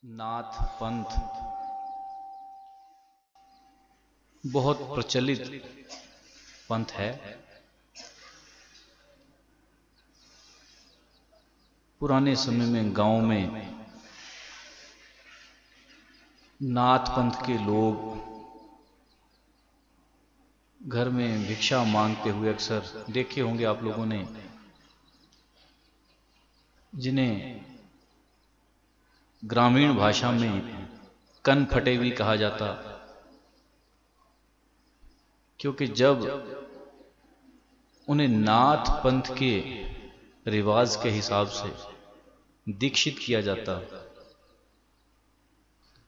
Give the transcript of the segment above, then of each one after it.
नाथ पंथ बहुत प्रचलित पंथ है। पुराने समय में गांव में नाथ पंथ के लोग घर में भिक्षा मांगते हुए अक्सर देखे होंगे आप लोगों ने, जिन्हें ग्रामीण भाषा में कन फटे भी कहा जाता, क्योंकि जब उन्हें नाथ पंथ के रिवाज के हिसाब से दीक्षित किया जाता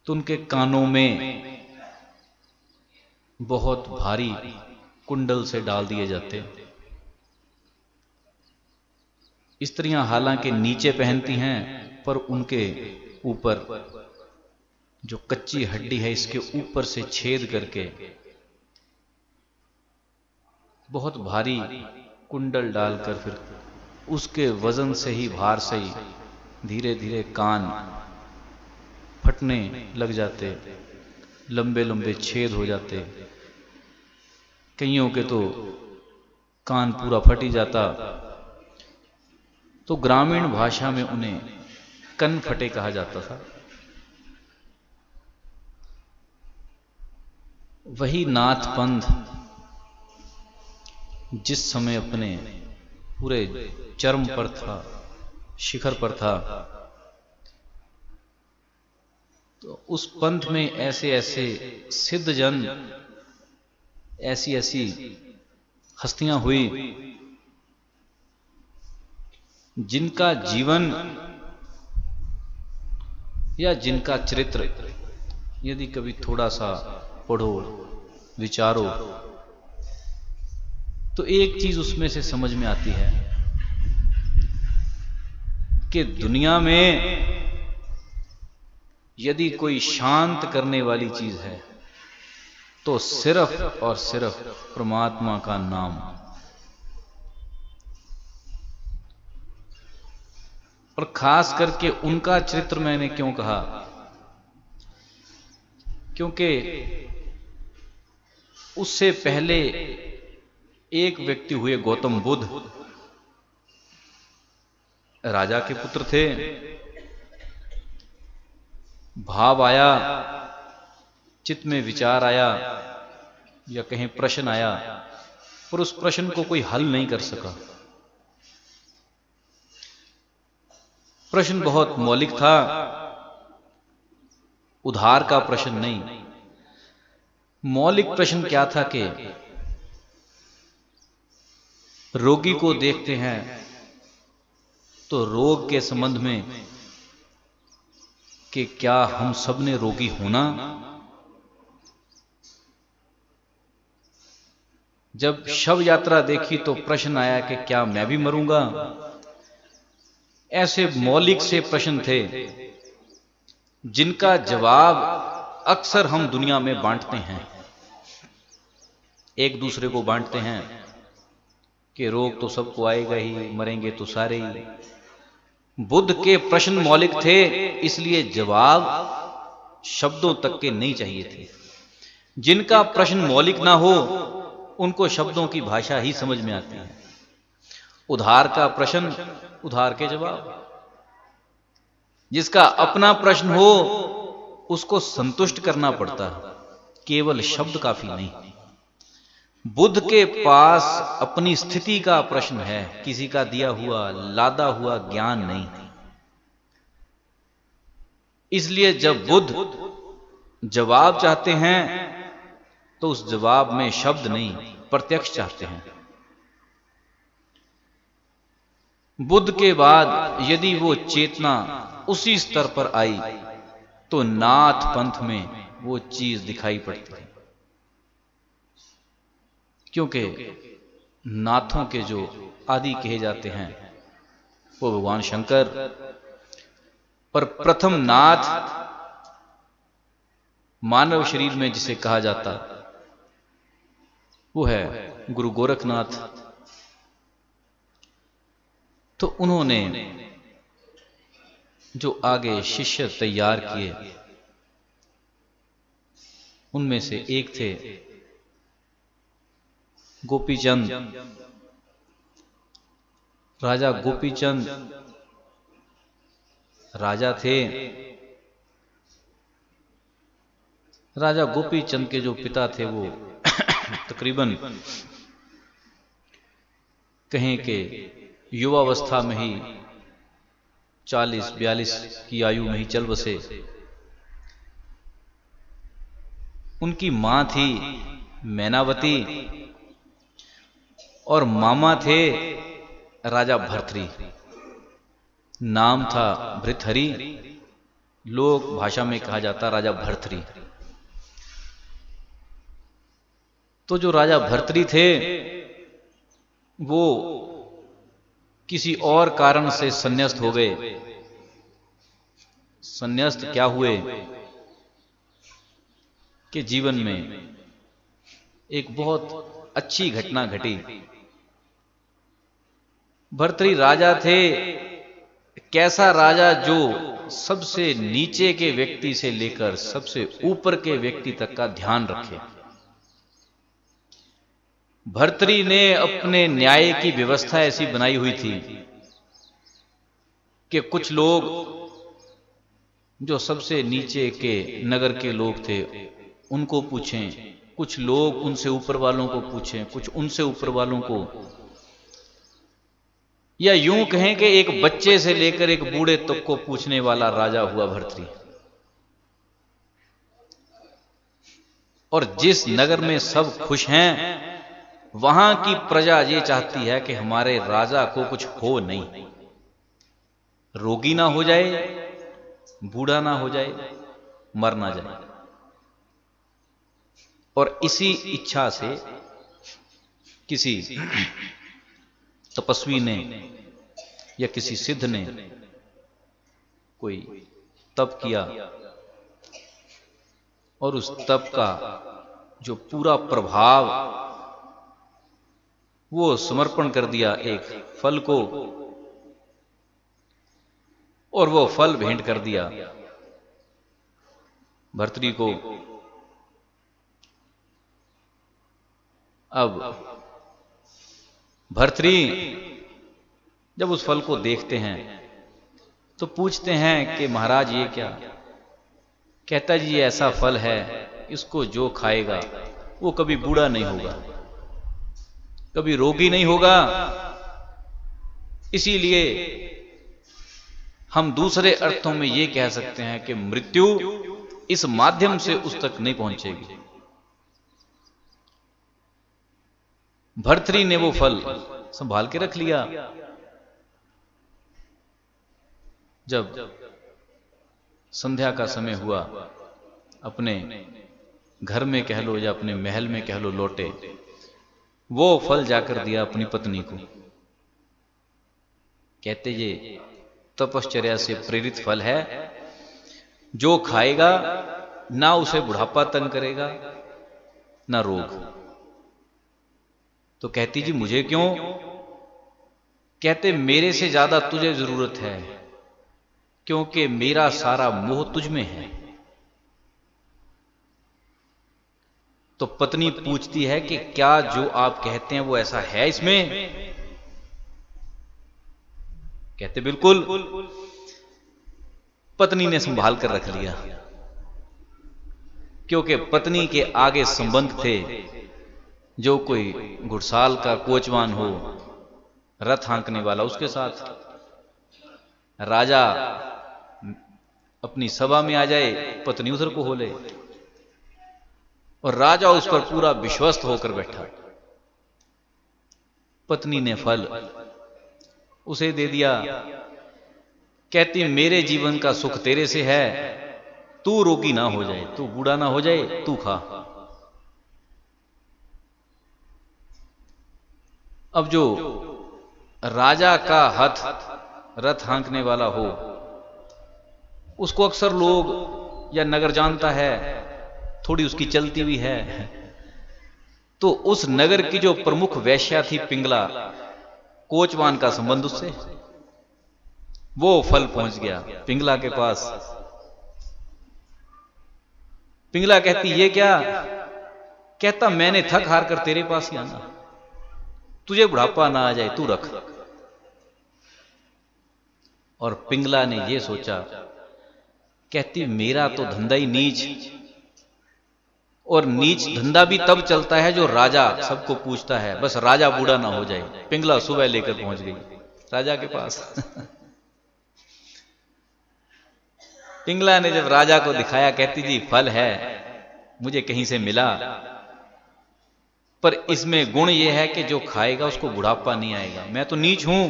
तो उनके कानों में बहुत भारी कुंडल से डाल दिए जाते। स्त्रियां हालांकि नीचे पहनती हैं, पर उनके ऊपर जो कच्ची हड्डी है इसके ऊपर से छेद करके बहुत भारी कुंडल डालकर फिर उसके वजन से ही, भार से ही धीरे धीरे कान फटने लग जाते, लंबे लंबे छेद हो जाते। कईयों के तो कान पूरा फट ही जाता। तो ग्रामीण भाषा में उन्हें कन फटे कहा जाता था। वही नाथ पंथ जिस समय अपने पूरे चरम पर था, शिखर पर था, तो उस पंथ में ऐसे ऐसे सिद्ध जन, ऐसी ऐसी हस्तियां हुई जिनका जीवन या जिनका चरित्र यदि कभी थोड़ा सा पढ़ो, विचारो, तो एक चीज उसमें से समझ में आती है कि दुनिया में यदि कोई शांत करने वाली चीज है तो सिर्फ और सिर्फ परमात्मा का नाम। और खास करके उनका चरित्र मैंने क्यों कहा, क्योंकि उससे पहले एक व्यक्ति हुए गौतम बुद्ध, राजा के पुत्र थे। भाव आया, चित्त में विचार आया या कहीं प्रश्न आया, पर उस प्रश्न को कोई हल नहीं कर सका। प्रश्न बहुत मौलिक था, उधार का प्रश्न नहीं। मौलिक प्रश्न क्या था कि रोगी को देखते हैं तो रोग के संबंध में कि क्या हम सब ने रोगी होना। जब शव यात्रा देखी तो प्रश्न आया कि क्या मैं भी मरूंगा। ऐसे मौलिक से प्रश्न थे जिनका जवाब अक्सर हम दुनिया में बांटते हैं, एक दूसरे को बांटते हैं कि रोग तो सबको आएगा ही, मरेंगे तो सारे ही। बुद्ध के प्रश्न मौलिक थे, इसलिए जवाब शब्दों तक के नहीं चाहिए थे। जिनका प्रश्न मौलिक ना हो उनको शब्दों की भाषा ही समझ में आती है। उधार का प्रश्न, उधार के जवाब। जिसका अपना प्रश्न हो उसको संतुष्ट करना पड़ता है, केवल शब्द काफी नहीं। बुद्ध के पास अपनी स्थिति का प्रश्न है, किसी का दिया हुआ, लादा हुआ ज्ञान नहीं। इसलिए जब बुद्ध जवाब चाहते हैं तो उस जवाब में शब्द नहीं, प्रत्यक्ष चाहते हैं। बुद्ध के बाद यदि वो चेतना उसी स्तर पर आई तो नाथ पंथ में वो चीज दिखाई पड़ती है। क्योंकि नाथों के जो आदि कहे जाते हैं वो भगवान शंकर, पर प्रथम नाथ मानव शरीर में जिसे कहा जाता वो है गुरु गोरखनाथ। तो उन्होंने जो आगे शिष्य तैयार किए, उनमें से एक थे गोपीचंद। राजा गोपीचंद राजा थे। राजा गोपीचंद के जो पिता थे वो तकरीबन कहें कि युवावस्था में ही 40-42 की आयु में ही चल बसे। उनकी मां थी मैनावती और मामा थे राजा भर्तृ। नाम था भृतहरि, लोक भाषा में कहा जाता राजा भर्तृ। तो जो राजा भर्तृ थे वो किसी और कारण से संन्यास्त हो गए। संन्यास्त क्या हुए कि जीवन में एक बहुत अच्छी घटना घटी। भर्तृ राजा थे, कैसा राजा जो सबसे नीचे के व्यक्ति से लेकर सबसे ऊपर के व्यक्ति तक का ध्यान रखे। भर्तृ ने अपने न्याय की व्यवस्था ऐसी बनाई हुई थी कि कुछ लोग जो सबसे नीचे के नगर के लोग थे उनको पूछें, कुछ लोग उनसे ऊपर वालों को पूछें, कुछ उनसे ऊपर वालों को, या यूं कहें कि एक बच्चे से लेकर एक बूढ़े तक को पूछने वाला राजा हुआ भर्तृ। और जिस नगर में सब खुश हैं वहां की प्रजा ये चाहती है कि हमारे राजा को कुछ हो नहीं, रोगी ना हो जाए, बूढ़ा ना हो जाए, मर ना जाए। और इसी इच्छा से किसी तपस्वी ने या किसी सिद्ध ने कोई तप किया और उस तप का जो पूरा प्रभाव वो समर्पण कर दिया एक फल को, और वो फल भेंट कर दिया भर्तृ को। अब भर्तृ जब उस फल को देखते हैं तो पूछते हैं कि महाराज ये क्या? कहता जी ये ऐसा फल है, इसको जो खाएगा वो कभी बूढ़ा नहीं होगा, कभी रोगी नहीं होगा। इसीलिए हम दूसरे अर्थों में ये कह सकते हैं कि मृत्यु इस माध्यम से उस तक नहीं पहुंचेगी। भर्तृ ने वो फल संभाल के रख लिया। जब संध्या का समय हुआ, अपने घर में कह लो या अपने महल में कह लो लौटे, वो फल जाकर दिया अपनी पत्नी को। कहते ये तपश्चर्या से प्रेरित फल है, जो खाएगा ना उसे बुढ़ापा तंग करेगा ना रोग। तो कहती जी मुझे क्यों? कहते मेरे से ज्यादा तुझे जरूरत है, क्योंकि मेरा सारा मोह तुझ में है। तो पत्नी पूछती है कि क्या जो आप कहते हैं वो ऐसा है इसमें? कहते बिल्कुल। पत्नी ने संभाल कर रख लिया, क्योंकि पत्नी के आगे संबंध थे। जो कोई घुड़साल का कोचवान हो, रथ हाँकने वाला, उसके साथ राजा अपनी सभा में आ जाए, पत्नी उधर को हो ले, और राजा उस पर पूरा विश्वस्त होकर बैठा। पत्नी ने फल उसे दे दिया। कहती मेरे जीवन का सुख तेरे से है, तू रोगी ना हो जाए, तू बूढ़ा ना हो जाए, तू खा। अब जो राजा का रथ हाँकने वाला हो, उसको अक्सर लोग या नगर जानता है, थोड़ी उसकी चलती भी है। तो उस नगर की जो प्रमुख वैश्या थी पिंगला, कोचवान का संबंध उससे। वो फल पहुंच गया पिंगला के पास। पिंगला कहती ये क्या? कहता मैंने थक हार कर तेरे पास ही आना, तुझे बुढ़ापा ना आ जाए, तू रख। और पिंगला ने ये सोचा, कहती मेरा तो धंधा ही नीच, और नीच धंधा भी तब चलता है जो राजा सबको पूछता है, बस राजा बूढ़ा ना हो जाए। पिंगला सुबह लेकर पहुंच गई राजा के पास। पिंगला ने जब राजा को दिखाया, कहती जी फल है, मुझे कहीं से मिला, पर इसमें गुण यह है कि जो खाएगा उसको बुढ़ापा नहीं आएगा। मैं तो नीच हूं,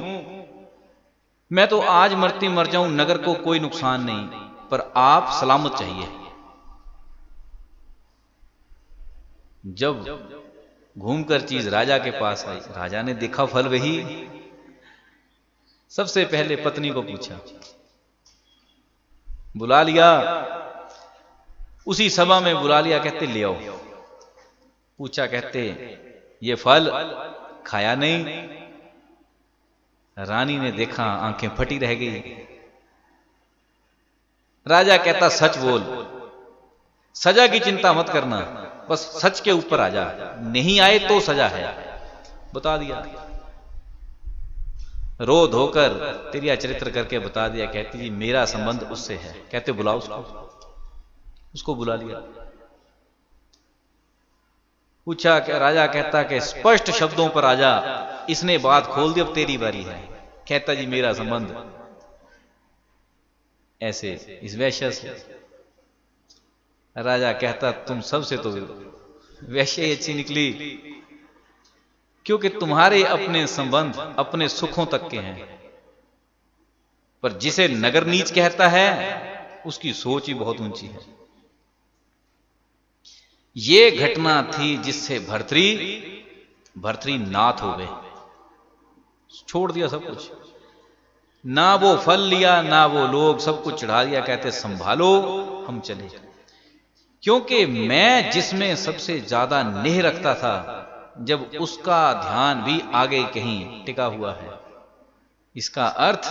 मैं तो आज मरती मर जाऊं, नगर को कोई नुकसान नहीं, पर आप सलामत चाहिए। जब घूमकर चीज राजा के पास आई, राजा ने देखा फल वही, सबसे पहले पत्नी को पूछा, बुला लिया, उसी सभा में बुला लिया, कहते ले आओ। पूछा, कहते ये फल खाया नहीं। रानी ने देखा, आंखें फटी रह गई। राजा कहता सच बोल, सजा की चिंता मत करना, बस सच के ऊपर आ जा, नहीं आए तो सजा है। बता दिया, रो धोकर तेरिया चरित्र करके बता दिया। कहती जी मेरा संबंध उससे है। कहते बुलाओ उसको बुला लिया। पूछा, क्या? राजा कहता कि स्पष्ट शब्दों पर आ जा, इसने बात खोल दी, अब तेरी बारी है। कहता जी मेरा संबंध ऐसे इस वैश्य से। राजा कहता तुम सबसे तो वैश्य ही अच्छी निकली, क्योंकि तुम्हारे अपने संबंध अपने सुखों तक के हैं, पर जिसे नगर नीच कहता है उसकी सोच ही बहुत ऊंची है। ये घटना थी जिससे भर्तृ नाथ हो गए, छोड़ दिया सब कुछ, ना वो फल लिया ना वो लोग, सब कुछ चढ़ा दिया। कहते संभालो हम चले, क्योंकि मैं जिसमें सबसे ज्यादा नेह रखता था, जब उसका ध्यान भी आगे कहीं टिका हुआ है, इसका अर्थ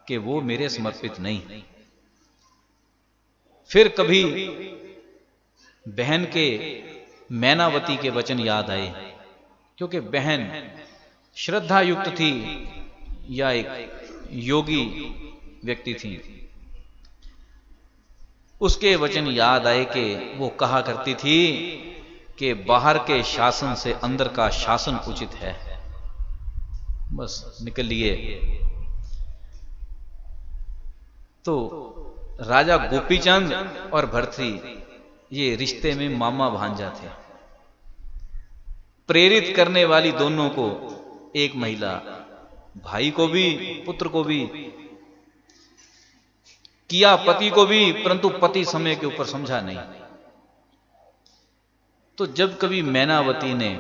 कि वो मेरे समर्पित नहीं। फिर कभी बहन के मैनावती के वचन याद आए, क्योंकि बहन श्रद्धा युक्त थी या एक योगी व्यक्ति थी। उसके वचन याद आए कि वो कहा करती थी कि बाहर के शासन से अंदर का शासन उचित है। बस निकल लिए। तो राजा गोपीचंद और भर्तृ ये रिश्ते में मामा भांजा थे। प्रेरित करने वाली दोनों को एक महिला, भाई को भी पुत्र को भी किया, पति को भी, परंतु पति समय के ऊपर समझा नहीं। तो जब कभी मैनावती ने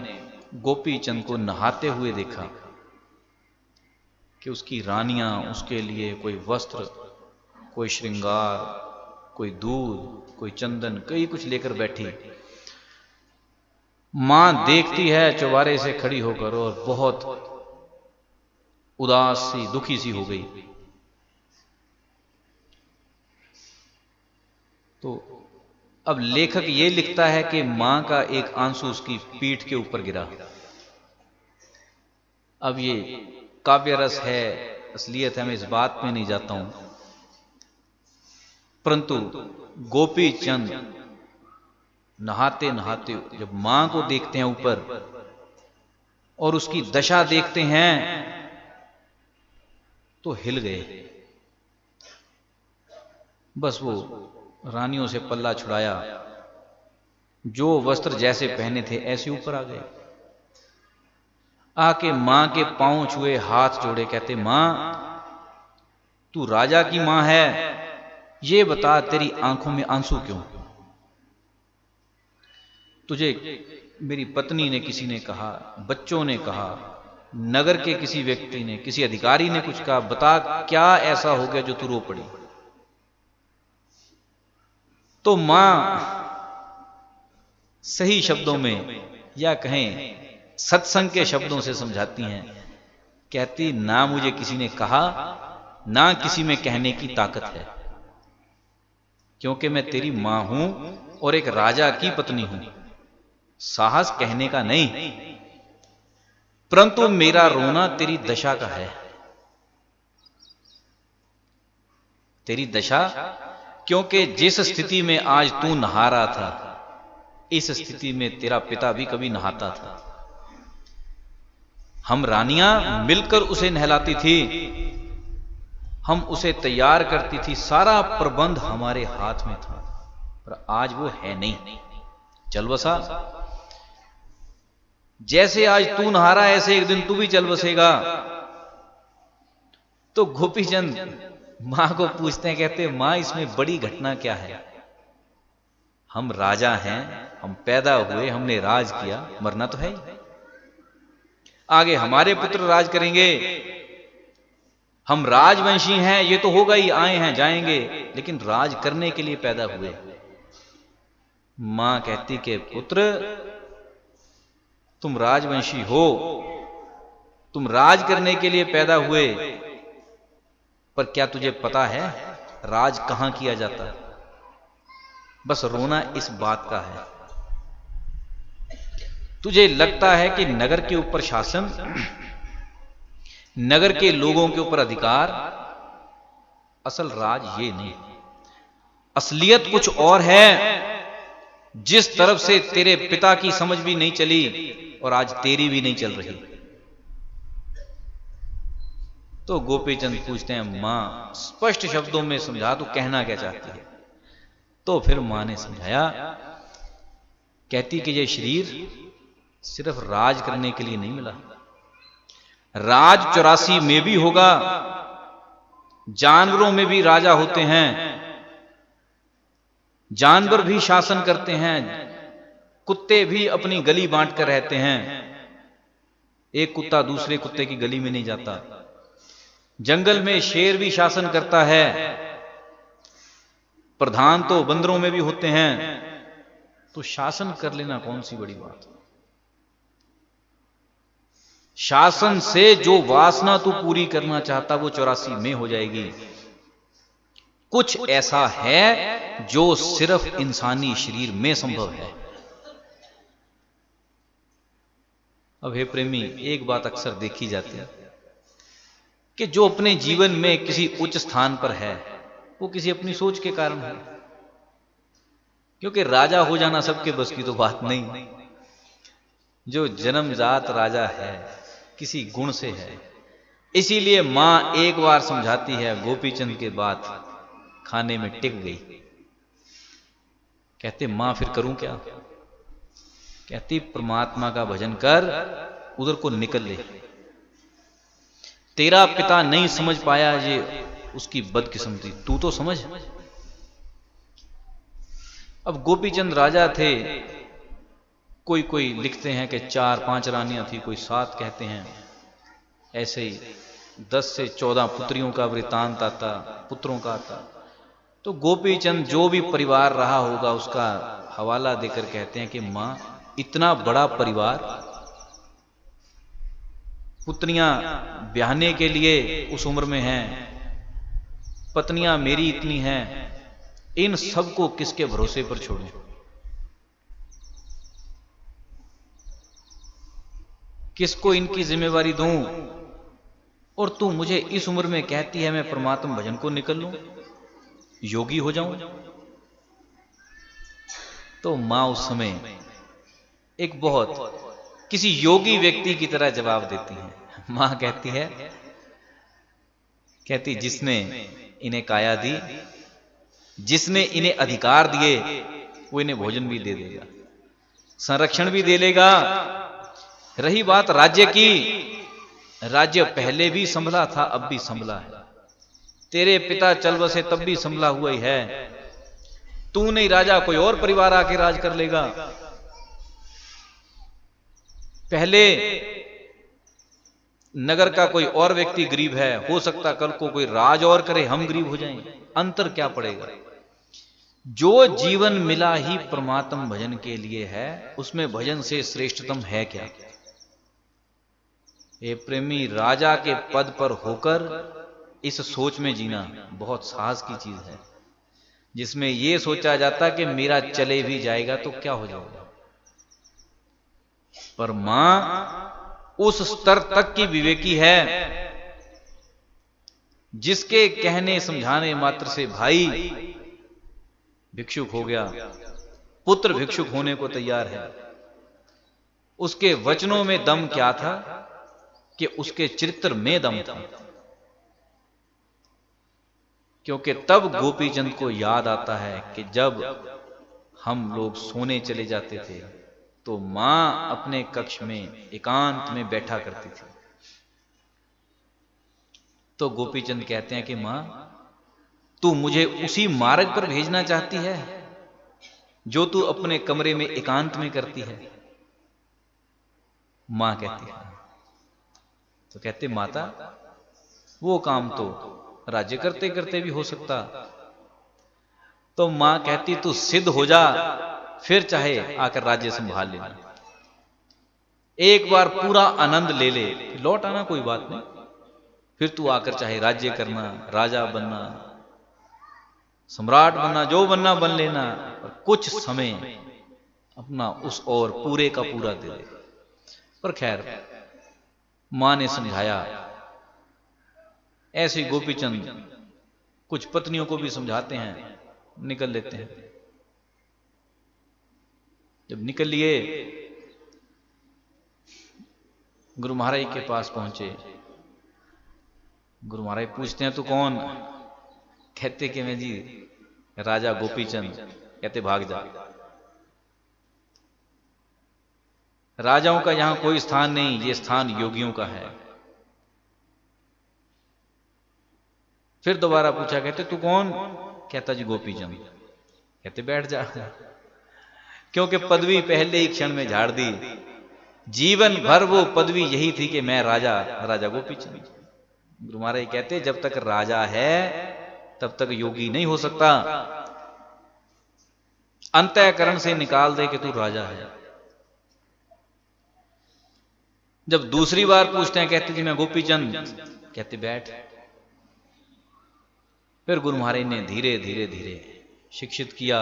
गोपीचंद को नहाते हुए देखा कि उसकी रानियां उसके लिए कोई वस्त्र, कोई श्रृंगार, कोई दूध, कोई चंदन, कई कुछ लेकर बैठी, मां देखती है चौबारे से खड़ी होकर और बहुत उदास सी, दुखी सी हो गई। तो अब लेखक ये लिखता है कि मां का एक आंसू उसकी पीठ के ऊपर गिरा। अब ये काव्य रस है, असलियत है, मैं इस बात में नहीं जाता हूं, परंतु गोपीचंद नहाते नहाते जब मां को देखते हैं ऊपर और उसकी दशा देखते हैं तो हिल गए। बस वो रानियों से पल्ला छुड़ाया, जो वस्त्र जैसे पहने थे ऐसे ऊपर आ गए। आके मां के पांव छुए, हाथ जोड़े, कहते मां तू राजा की मां है, ये बता तेरी आंखों में आंसू क्यों? तुझे मेरी पत्नी ने, किसी ने कहा, बच्चों ने कहा, नगर के किसी व्यक्ति ने, किसी अधिकारी ने कुछ कहा, बता क्या ऐसा हो गया जो तू रो पड़ी? तो मां सही शब्दों में या कहें सत्संग के शब्दों से समझाती हैं। कहती ना मुझे किसी ने कहा, ना किसी में कहने की ताकत है, क्योंकि मैं तेरी मां हूं और एक राजा की पत्नी हूं। साहस कहने का नहीं, परंतु मेरा रोना तेरी दशा का है। तेरी दशा, क्योंकि जिस स्थिति में आज तू नहा रहा था, इस स्थिति में तेरा पिता भी कभी नहाता था। हम रानियां मिलकर उसे नहलाती थी, हम उसे तैयार करती थी, सारा प्रबंध हमारे हाथ में था, पर आज वो है नहीं। चल बसा, जैसे आज तू नहा रहा है ऐसे एक दिन तू भी चल बसेगा। तो गोपीचंद मां को पूछते हैं, कहते मां इसमें बड़ी घटना क्या है? हम राजा हैं, हम पैदा हुए, हमने राज किया, मरना तो है ही। आगे हमारे पुत्र राज करेंगे, हम राजवंशी हैं, ये तो होगा ही, आए हैं जाएंगे, लेकिन राज करने के लिए पैदा हुए। मां कहती कि पुत्र तुम राजवंशी हो, तुम राज करने के लिए पैदा हुए, पर क्या तुझे पता है राज कहां किया जाता? बस रोना इस बात का है। तुझे लगता है कि नगर के ऊपर शासन, नगर के लोगों के ऊपर अधिकार, असल राज ये नहीं, असलियत कुछ और है, जिस तरफ से तेरे पिता की समझ भी नहीं चली और आज तेरी भी नहीं चल रही। तो गोपीचंद पूछते हैं, मां स्पष्ट शब्दों में समझा, तू कहना क्या चाहती है? तो फिर मां ने समझाया, कहती कि ये शरीर सिर्फ राज करने के लिए नहीं मिला, राज 84 में भी होगा। जानवरों में भी राजा होते हैं, जानवर भी शासन करते हैं, कुत्ते भी अपनी गली बांट कर रहते हैं, एक कुत्ता दूसरे कुत्ते की गली में नहीं जाता। जंगल में शेर भी शासन करता है, प्रधान तो बंदरों में भी होते हैं। तो शासन कर लेना कौन सी बड़ी बात है? शासन से जो वासना तू पूरी करना चाहता वो 84 में हो जाएगी। कुछ ऐसा है जो सिर्फ इंसानी शरीर में संभव है। अब हे प्रेमी, एक बात अक्सर देखी जाती है कि जो अपने जीवन में किसी उच्च स्थान पर है वो किसी अपनी सोच के कारण है, क्योंकि राजा हो जाना सबके बस की तो बात नहीं। जो जन्मजात राजा है किसी गुण से है। इसीलिए मां एक बार समझाती है, गोपीचंद के बात खाने में टिक गई। कहते मां फिर करूं क्या? कहती परमात्मा का भजन कर, उधर को निकल ले। तेरा पिता नहीं समझ पाया, ये उसकी बदकिस्मती, तू तो समझ। अब गोपीचंद राजा थे, कोई कोई लिखते हैं कि 4-5 रानियां थी, कोई 7 कहते हैं। ऐसे ही 10 से 14 पुत्रियों का वृतांत आता, पुत्रों का आता। तो गोपीचंद जो भी परिवार रहा होगा उसका हवाला देकर कहते हैं कि मां इतना बड़ा परिवार, पुत्रियां ब्याहने के लिए उस उम्र में हैं, पत्नियां मेरी इतनी हैं, इन सबको किसके भरोसे पर छोड़ूं? किसको इनकी जिम्मेवारी दूं? और तू मुझे इस उम्र में कहती है मैं परमात्मा भजन को निकल लूं, योगी हो जाऊं। तो मां उस समय एक बहुत किसी योगी व्यक्ति की तरह जवाब देती है। मां कहती है, कहती जिसने इन्हें काया दी, जिसने इन्हें अधिकार दिए, वो इन्हें भोजन भी दे देगा, संरक्षण भी दे लेगा। रही बात राज्य की, राज्य पहले भी संभला था, अब भी संभला है। तेरे पिता चल बसे तब भी संभला हुआ ही है। तू नहीं राजा, कोई और परिवार आके राज कर लेगा। पहले नगर का कोई और व्यक्ति गरीब है, हो सकता कल को कोई राज और करे, हम गरीब हो जाएं, अंतर क्या पड़ेगा? जो जीवन मिला ही परमात्म भजन के लिए है, उसमें भजन से श्रेष्ठतम है क्या? हे प्रेमी, राजा के पद पर होकर इस सोच में जीना बहुत साहस की चीज है, जिसमें यह सोचा जाता कि मेरा चले भी जाएगा तो क्या हो जाएगा। पर मां उस स्तर तक की विवेकी है जिसके कहने समझाने मात्र से भाई भिक्षुक हो गया, पुत्र भिक्षुक होने को तैयार है। उसके वचनों में दम क्या था कि उसके चरित्र में दम था। क्योंकि तब गोपीचंद को याद आता है कि जब हम लोग सोने चले जाते थे तो मां अपने कक्ष में एकांत में बैठा करती थी। तो गोपीचंद कहते हैं कि मां, तू मुझे उसी मार्ग पर भेजना चाहती है जो तू अपने कमरे में एकांत में करती है। मां कहती है, तो कहते माता वो काम तो राज्य करते करते भी हो सकता। तो मां कहती तू सिद्ध हो जा, फिर चाहे आकर राज्य संभाल लेना, एक बार पूरा आनंद ले ले, लौट आना कोई बात नहीं, फिर तू आकर चाहे राज्य करना, राजा बनना, सम्राट बनना, जो बनना बन लेना, पर कुछ समय अपना उस और पूरे का पूरा दे दे। पर खैर मां ने समझाया। ऐसे गोपीचंद कुछ पत्नियों को भी समझाते हैं, निकल लेते हैं। जब निकल लिए गुरु महाराज के पास पहुंचे। गुरु महाराज पूछते हैं तू कौन? कहते कि मैं जी राजा गोपीचंद। कहते भाग जा, राजाओं का यहां कोई स्थान नहीं, ये स्थान योगियों का है। फिर दोबारा पूछा, कहते तू कौन? कहता जी गोपीचंद। कहते बैठ जा, क्योंकि पदवी पहले ही क्षण में झाड़ दी। जीवन भर वो पदवी यही थी कि मैं राजा, राजा गोपीचंद। गुरु महाराज कहते जब तक राजा है तब तक योगी नहीं हो सकता। अंतःकरण से निकाल दे कि तू राजा है। जब दूसरी बार पूछते हैं, कहते जी मैं गोपीचंद। कहते बैठ। फिर गुरु महाराज ने धीरे धीरे धीरे शिक्षित किया,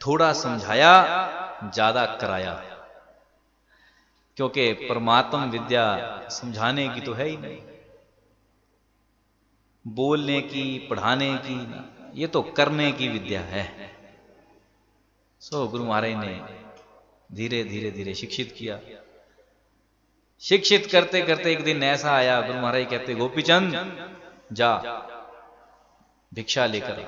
थोड़ा समझाया, ज्यादा कराया, क्योंकि परमात्म विद्या समझाने की तो है ही नहीं, बोलने की, पढ़ाने की, ये तो करने की विद्या है। सो गुरु महाराज ने धीरे धीरे धीरे शिक्षित किया। शिक्षित करते करते एक दिन ऐसा आया, गुरु महाराज कहते गोपीचंद जा भिक्षा लेकर आ।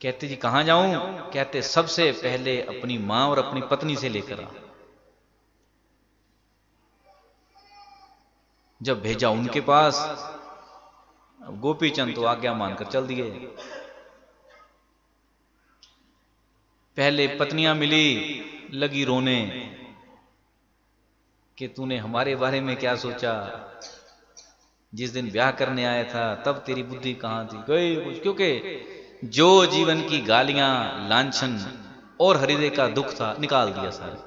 कहते जी कहां जाऊं? कहते सबसे पहले अपनी मां और अपनी पत्नी से लेकर आ। जब भेजा उनके पास, गोपीचंद तो आज्ञा मानकर चल दिए। पहले पत्नियां मिली, लगी रोने कि तूने हमारे बारे में क्या सोचा, जिस दिन ब्याह करने आया था तब तेरी बुद्धि कहां थी? गई कुछ, क्योंकि जो जीवन की गालियां, लांछन और हृदय का दुख था निकाल दिया सारे।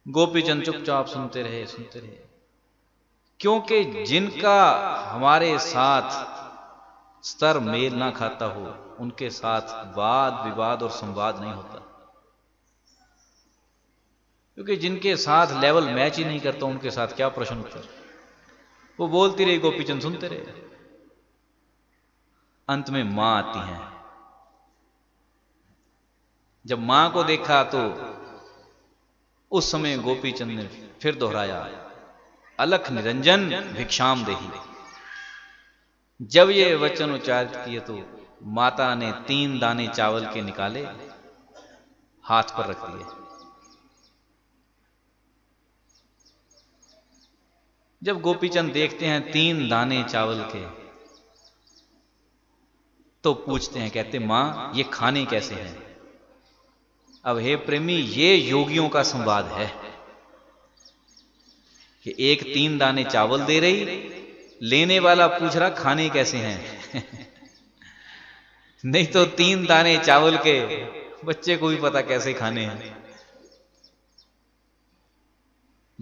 गोपीचंद चुपचाप सुनते रहे, सुनते रहे, क्योंकि जिनका हमारे साथ स्तर मेल ना खाता हो उनके साथ वाद विवाद और संवाद नहीं होता। क्योंकि जिनके साथ लेवल मैच ही नहीं करता उनके साथ क्या प्रश्न उत्तर। वो बोलती रही, गोपीचंद सुनते रहे। अंत में मां आती हैं। जब मां को देखा तो उस समय गोपीचंद ने फिर दोहराया, अलख निरंजन भिक्षाम देही। जब ये वचन उच्चारित किए तो माता ने 3 दाने चावल के निकाले, हाथ पर रख दिए। जब गोपीचंद देखते हैं 3 दाने चावल के, तो पूछते हैं, कहते मां ये खाने कैसे हैं? अब हे प्रेमी, ये योगियों का संवाद है कि एक 3 दाने चावल दे रही, लेने वाला पूछ रहा खाने कैसे हैं। नहीं तो 3 दाने चावल के बच्चे को भी पता कैसे खाने हैं।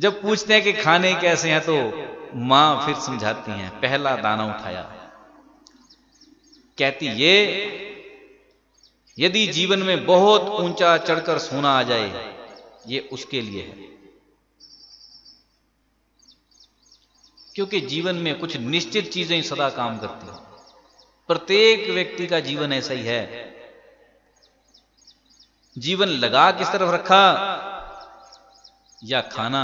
जब पूछते हैं कि खाने कैसे हैं तो मां फिर समझाती हैं, पहला दाना उठाया। कहती ये यदि जीवन में बहुत ऊंचा चढ़कर सोना आ जाए, ये उसके लिए है। क्योंकि जीवन में कुछ निश्चित चीजें सदा काम करती हैं। प्रत्येक व्यक्ति का जीवन ऐसा ही है। जीवन लगा किस तरफ रखा, या खाना,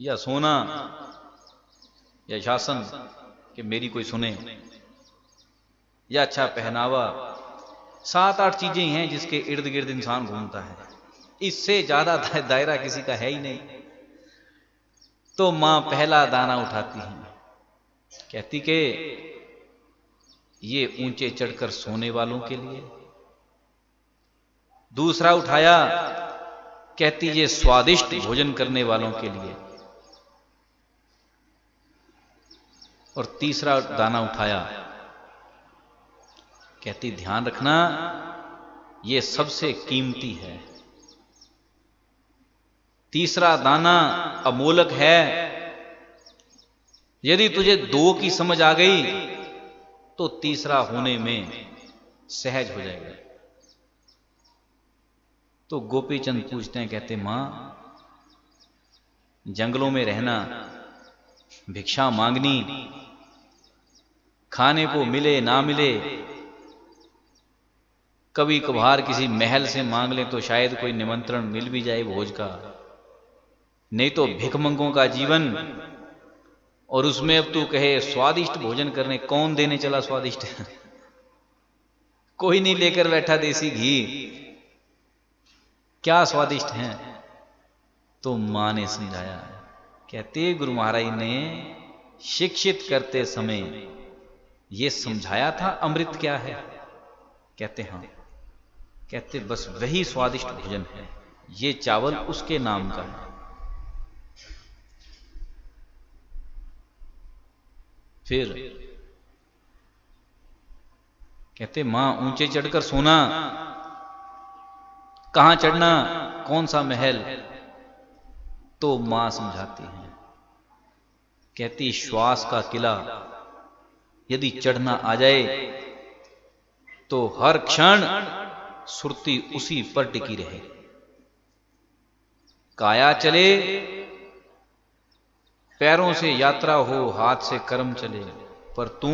या सोना, या शासन कि मेरी कोई सुने, या अच्छा पहनावा। 7-8 चीजें हैं जिसके इर्द गिर्द इंसान घूमता है। इससे ज्यादा दायरा किसी का है ही नहीं। तो मां पहला दाना उठाती है, कहती कि ये ऊंचे चढ़कर सोने वालों के लिए। दूसरा उठाया, कहती ये स्वादिष्ट भोजन करने वालों के लिए। और तीसरा दाना उठाया, कहती ध्यान रखना ये सबसे कीमती है। तीसरा दाना अमोलक है। यदि तुझे 2 की समझ आ गई तो तीसरा होने में सहज हो जाएगा। तो गोपीचंद पूछते हैं, कहते मां जंगलों में रहना, भिक्षा मांगनी, खाने को मिले ना मिले, कभी कभार किसी महल से मांग ले तो शायद कोई निमंत्रण मिल भी जाए भोज का, नहीं तो भिखमंगों का जीवन। और उसमें अब तू कहे स्वादिष्ट भोजन करने, कौन देने चला स्वादिष्ट? कोई नहीं लेकर बैठा देसी घी, क्या स्वादिष्ट हैं? तो मां ने समझाया। कहते गुरु महाराज ने शिक्षित करते समय ये समझाया था अमृत क्या है? कहते हां। कहते बस वही स्वादिष्ट भोजन है, ये चावल उसके नाम का है। फिर कहते मां ऊंचे चढ़कर सोना, कहां चढ़ना, कौन सा महल? तो मां समझाती है, कहती श्वास का किला यदि चढ़ना आ जाए तो हर क्षण सुरती उसी पर टिकी रहे। काया चले, पैरों से यात्रा हो, हाथ से कर्म चले, पर तू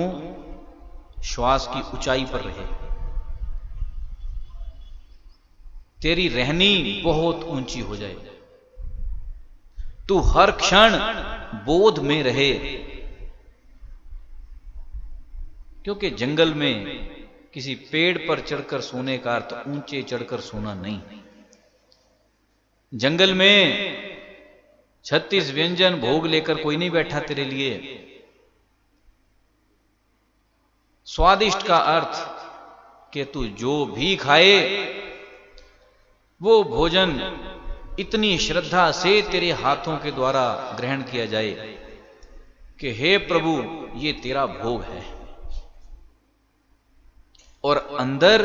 श्वास की ऊंचाई पर रहे। तेरी रहनी बहुत ऊंची हो जाए, तू हर क्षण बोध में रहे। क्योंकि जंगल में किसी पेड़ पर चढ़कर सोने का अर्थ ऊंचे चढ़कर सोना नहीं। जंगल में 36 व्यंजन भोग लेकर कोई नहीं बैठा तेरे लिए। स्वादिष्ट का अर्थ कि तू जो भी खाए वो भोजन इतनी श्रद्धा से तेरे हाथों के द्वारा ग्रहण किया जाए कि हे प्रभु ये तेरा भोग है, और अंदर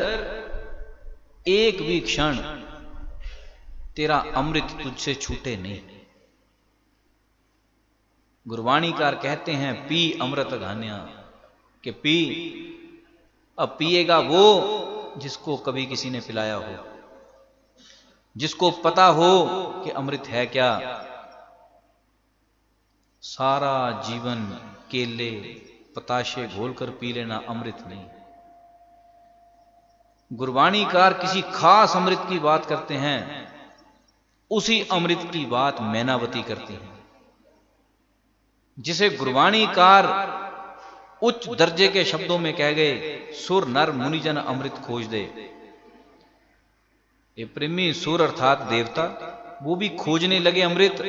एक भी क्षण तेरा अमृत तुझसे छूटे नहीं। गुरवाणीकार कहते हैं पी अमृत घान्या, कि पी। अब पिएगा वो जिसको कभी किसी ने पिलाया हो, जिसको पता हो कि अमृत है क्या। सारा जीवन केले पताशे घोलकर पी लेना अमृत नहीं। गुरवाणीकार किसी खास अमृत की बात करते हैं, उसी अमृत की बात मैनावती करती है, जिसे गुरवाणीकार उच्च दर्जे के शब्दों में कह गए, सुर नर मुनिजन अमृत खोज दे। ये प्रेमी सुर अर्थात देवता, वो भी खोजने लगे अमृत।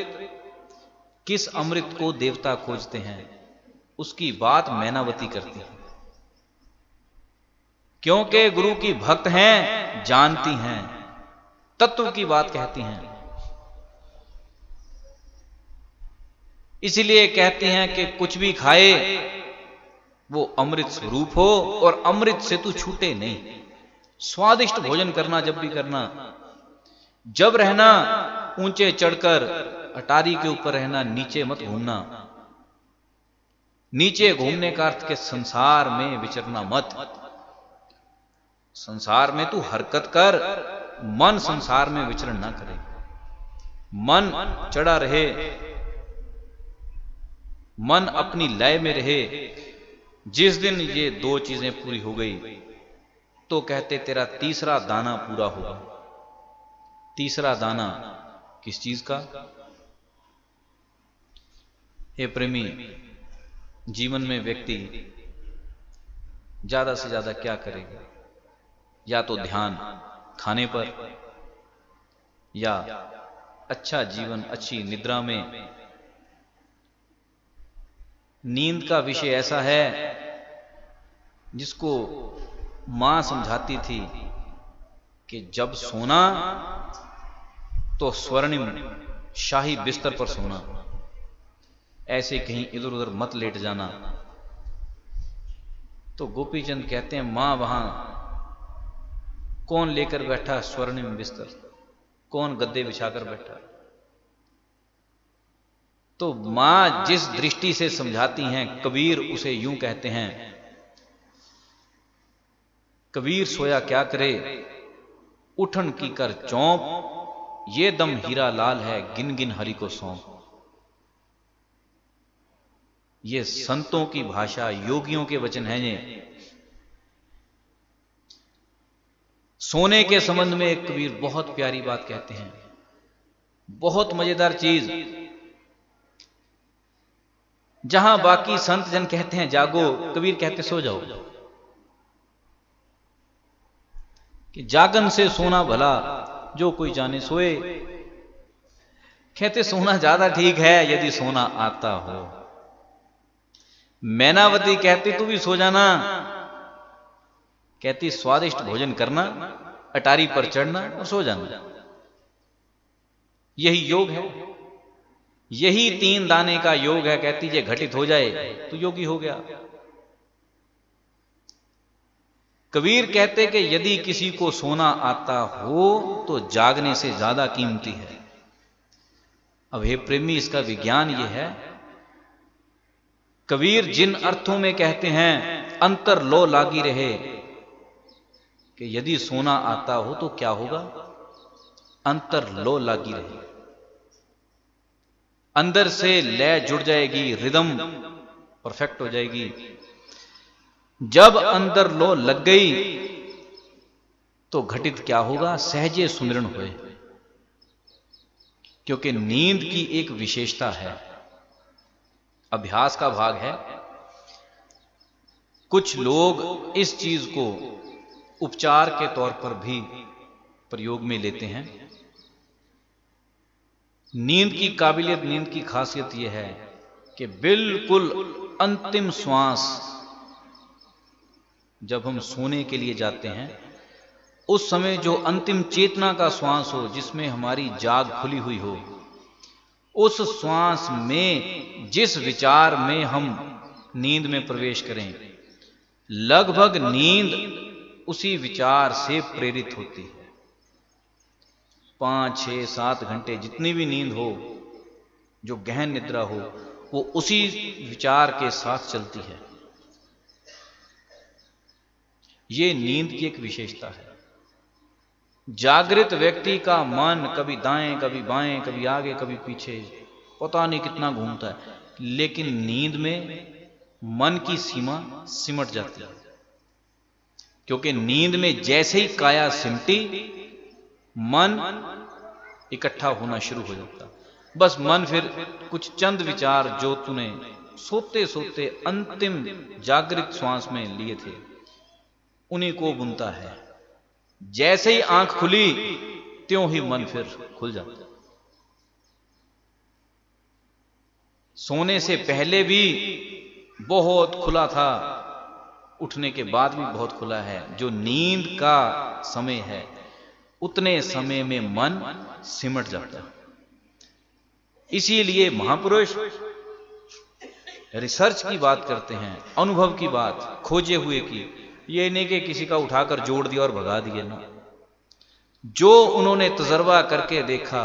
किस अमृत को देवता खोजते हैं, उसकी बात मैनावती करती है। क्योंकि गुरु की भक्त हैं, जानती हैं, तत्व की बात कहती हैं। इसलिए कहती हैं कि कुछ भी खाए वो अमृत स्वरूप हो और अमृत से तू छूटे नहीं। स्वादिष्ट भोजन करना जब भी करना, जब रहना ऊंचे चढ़कर अटारी के ऊपर रहना, नीचे मत घूमना। नीचे घूमने का अर्थ के संसार में विचरना मत। संसार में तू हरकत कर, मन संसार में विचरण ना करे। मन चढ़ा रहे, मन अपनी लय में रहे। जिस दिन ये दो चीजें पूरी हो गई तो कहते तेरा तीसरा दाना पूरा होगा। तीसरा दाना किस चीज का? हे प्रेमी, जीवन में व्यक्ति ज्यादा से ज्यादा क्या करेगा? या तो ध्यान खाने पर, या अच्छा जीवन, अच्छी निद्रा में। नींद का विषय ऐसा है जिसको मां समझाती थी कि जब सोना तो स्वर्णिम शाही बिस्तर पर सोना, ऐसे कहीं इधर उधर मत लेट जाना। तो गोपीचंद कहते हैं मां वहां कौन लेकर बैठा स्वर्णिम बिस्तर, कौन गद्दे बिछाकर बैठा? तो मां जिस दृष्टि से समझाती हैं, कबीर उसे यूं कहते हैं, कबीर सोया क्या करे, उठन की कर चौंप, ये दम हीरा लाल है, गिन गिन हरि को सौंप। ये संतों की भाषा, योगियों के वचन हैं ये। सोने के संबंध में एक कबीर बहुत प्यारी बात कहते हैं, बहुत मजेदार चीज। जहां बाकी संत जन कहते हैं जागो, कबीर कहते सो जाओ। कि जागन से सोना भला, जो कोई जाने सोए। कहते सोना ज्यादा ठीक है यदि सोना आता हो। मैनावती कहती तू भी सो जाना। कहती स्वादिष्ट भोजन करना, अटारी पर चढ़ना और सो जाना, यही योग है, यही 3 दाने का योग है। कहती ये घटित हो जाए तो योगी हो गया। कबीर कहते कि यदि किसी को सोना आता हो तो जागने से ज्यादा कीमती है। अब हे प्रेमी, इसका विज्ञान यह है, कबीर जिन अर्थों में कहते हैं अंतर लो लागी रहे, कि यदि सोना आता हो तो क्या होगा? अंतर लो लागी रहे, अंदर से लय जुड़ जाएगी, रिदम परफेक्ट हो जाएगी। जब अंदर लो लग गई तो घटित क्या होगा? सहजे सुमिरन होए। क्योंकि नींद की एक विशेषता है, अभ्यास का भाग है। कुछ लोग इस चीज को उपचार के तौर पर भी प्रयोग में लेते हैं। नींद की काबिलियत, नींद की खासियत यह है कि बिल्कुल अंतिम श्वास जब हम सोने के लिए जाते हैं, उस समय जो अंतिम चेतना का श्वास हो, जिसमें हमारी जाग खुली हुई हो, उस श्वास में जिस विचार में हम नींद में प्रवेश करें, लगभग नींद उसी विचार से प्रेरित होती है। 5, 6, 7 घंटे जितनी भी नींद हो, जो गहन निद्रा हो, वो उसी विचार के साथ चलती है। ये नींद की एक विशेषता है। जागृत व्यक्ति का मन कभी दाएं, कभी बाएं, कभी आगे, कभी पीछे, पता नहीं कितना घूमता है, लेकिन नींद में मन की सीमा सिमट जाती है। क्योंकि नींद में जैसे ही काया सिमटी, मन इकट्ठा होना शुरू हो जाता। बस मन फिर कुछ चंद विचार जो तूने सोते सोते अंतिम जागृत श्वास में लिए थे, उन्हीं को बुनता है। जैसे ही आंख खुली, त्यों ही मन फिर खुल जाता। सोने से पहले भी बहुत खुला था, उठने के बाद भी बहुत खुला है। जो नींद का समय है, उतने समय में मन सिमट जाता है। इसीलिए महापुरुष रिसर्च की बात करते हैं, अनुभव की बात, खोजे हुए की। ये नहीं कि किसी का उठाकर जोड़ दिया और भगा दिया ना। जो उन्होंने तजर्बा करके देखा,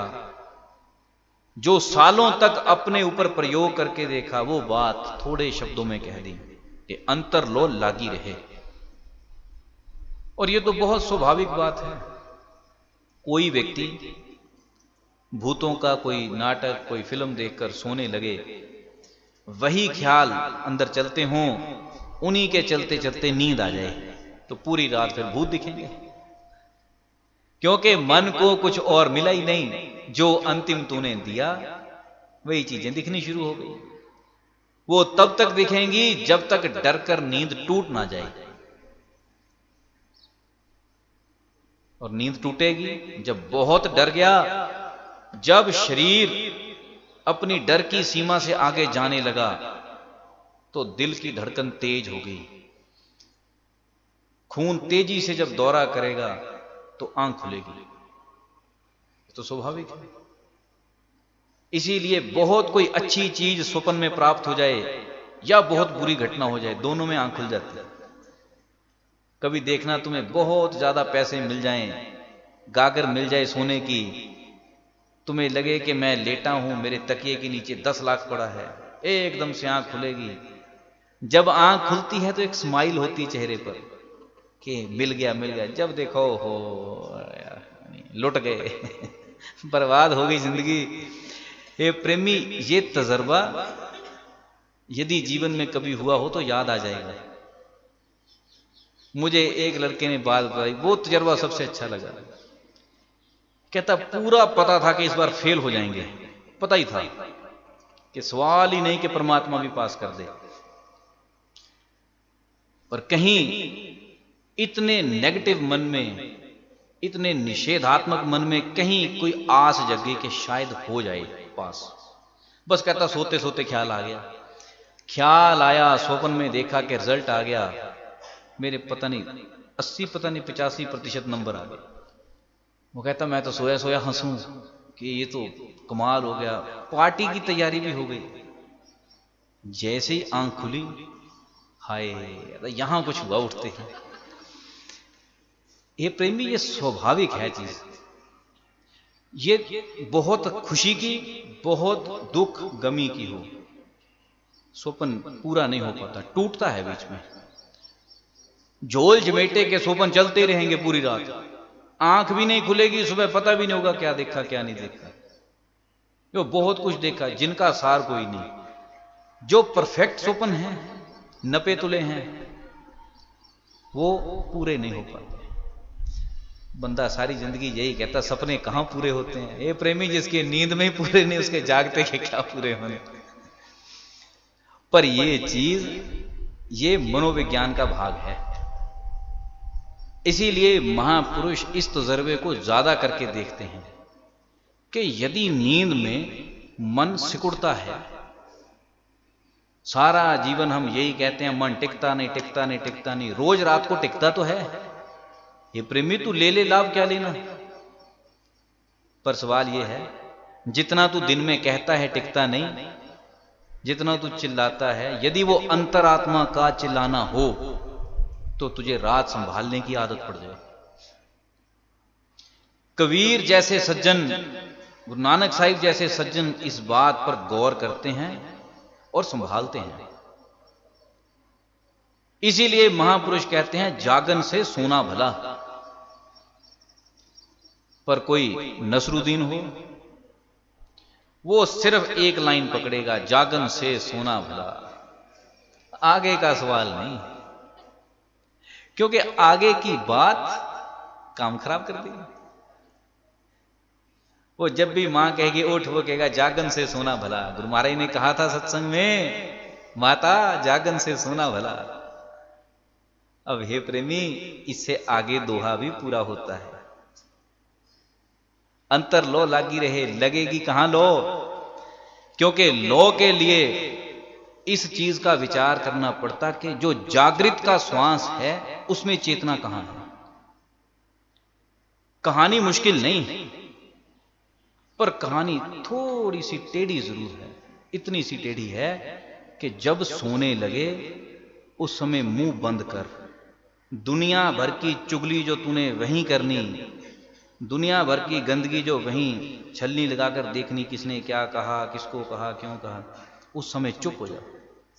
जो सालों तक अपने ऊपर प्रयोग करके देखा, वो बात थोड़े शब्दों में कह दी कि अंतर लो लागी रहे। और ये तो बहुत स्वाभाविक बात है। कोई व्यक्ति भूतों का कोई नाटक, कोई फिल्म देखकर सोने लगे, वही ख्याल अंदर चलते हों, उन्हीं के चलते चलते नींद आ जाए, तो पूरी रात फिर भूत दिखेंगे। क्योंकि मन को कुछ और मिला ही नहीं, जो अंतिम तूने दिया वही चीजें दिखनी शुरू हो गई। वो तब तक दिखेंगी जब तक डर कर नींद टूट ना जाए। और नींद टूटेगी जब बहुत डर गया, जब शरीर अपनी डर की सीमा से आगे जाने लगा, तो दिल की धड़कन तेज हो गई। खून तेजी से जब दौरा करेगा तो आंख खुलेगी। तो स्वाभाविक है। इसीलिए बहुत कोई अच्छी चीज स्वप्न में प्राप्त हो जाए या बहुत बुरी घटना हो जाए, दोनों में आंख खुल जाती है। कभी देखना तुम्हें बहुत ज्यादा पैसे मिल जाएं, गागर मिल जाए सोने की, तुम्हें लगे कि मैं लेटा हूं, मेरे तकिए के नीचे 10 लाख पड़ा है, एकदम से आंख खुलेगी। जब आंख खुलती है तो एक स्माइल होती है चेहरे पर कि मिल गया मिल गया। जब देखो हो लुट गए बर्बाद हो गई जिंदगी। ये प्रेमी, ये तजर्बा यदि जीवन में कभी हुआ हो तो याद आ जाएगा। मुझे एक लड़के ने बात बताई, वो तजर्बा सबसे अच्छा लगा। कहता पूरा पता था कि इस बार फेल हो जाएंगे, पता ही था कि सवाल ही नहीं कि परमात्मा भी पास कर दे, पर कहीं इतने नेगेटिव मन में, इतने निषेधात्मक मन में कहीं कोई आस जगी कि शायद हो जाए पास। बस कहता सोते सोते ख्याल आ गया, ख्याल आया, स्वप्न में देखा कि रिजल्ट आ गया, मेरे पता नहीं 80 पता नहीं 85% नंबर आ गए। वो कहता मैं तो सोया सोया हंसूं कि ये तो कमाल हो गया, पार्टी की तैयारी भी हो गई। जैसे ही आंख खुली, हाय यहां कुछ हुआ उठते हैं। ये प्रेमी, ये स्वाभाविक है चीज। ये बहुत खुशी की, बहुत दुख गमी की हो, स्वप्न पूरा नहीं हो पाता, टूटता है बीच में। झोल झमेटे के स्वप्न चलते रहेंगे पूरी रात, आंख भी नहीं खुलेगी, सुबह पता भी नहीं होगा क्या देखा क्या नहीं देखा। जो बहुत कुछ देखा जिनका सार कोई नहीं। जो परफेक्ट स्वप्न है, नपे तुले हैं, वो पूरे नहीं हो पाते। बंदा सारी जिंदगी यही कहता सपने कहां पूरे होते हैं। ये प्रेमी, जिसके नींद में ही पूरे नहीं, उसके जागते के क्या पूरे होने। पर ये चीज, ये मनोविज्ञान का भाग है। इसीलिए महापुरुष इस तजर्बे को ज्यादा करके देखते हैं कि यदि नींद में मन सिकुड़ता है, सारा जीवन हम यही कहते हैं मन टिकता नहीं टिकता नहीं टिकता नहीं, रोज रात को टिकता तो है। ये प्रेमी, तू ले ले लाभ क्या लेना। पर सवाल ये है, जितना तू दिन में कहता है टिकता नहीं, जितना तू चिल्लाता है, यदि वो अंतरात्मा का चिल्लाना हो तो तुझे रात संभालने की आदत पड़ जाए। कबीर जैसे सज्जन, गुरु नानक साहिब जैसे सज्जन इस बात पर गौर करते हैं और संभालते हैं। इसीलिए महापुरुष कहते हैं जागन से सोना भला। पर कोई नसरुद्दीन हो, वो सिर्फ एक लाइन पकड़ेगा, जागन से सोना भला, आगे का सवाल नहीं, क्योंकि आगे की बात काम खराब कर देगी। वो जब भी मां कहेगी उठ, वो कहेगा जागन से सोना भला। गुरु महाराज ने कहा था सत्संग में, माता जागन से सोना भला। अब हे प्रेमी, इससे आगे दोहा भी पूरा होता है, अंतर लो लागी रहे, लगेगी कहां लो। क्योंकि लो के लिए इस चीज का विचार करना पड़ता कि जो जागृत का श्वास है उसमें चेतना कहां है। कहानी मुश्किल नहीं, पर कहानी थोड़ी सी टेढ़ी जरूर है। इतनी सी टेढ़ी है कि जब सोने लगे उस समय मुंह बंद कर, दुनिया भर की चुगली जो तूने वहीं करनी, दुनिया भर की गंदगी जो वहीं छलनी लगाकर देखनी, किसने क्या कहा, किसको कहा, क्यों कहा, उस समय चुप हो जाओ,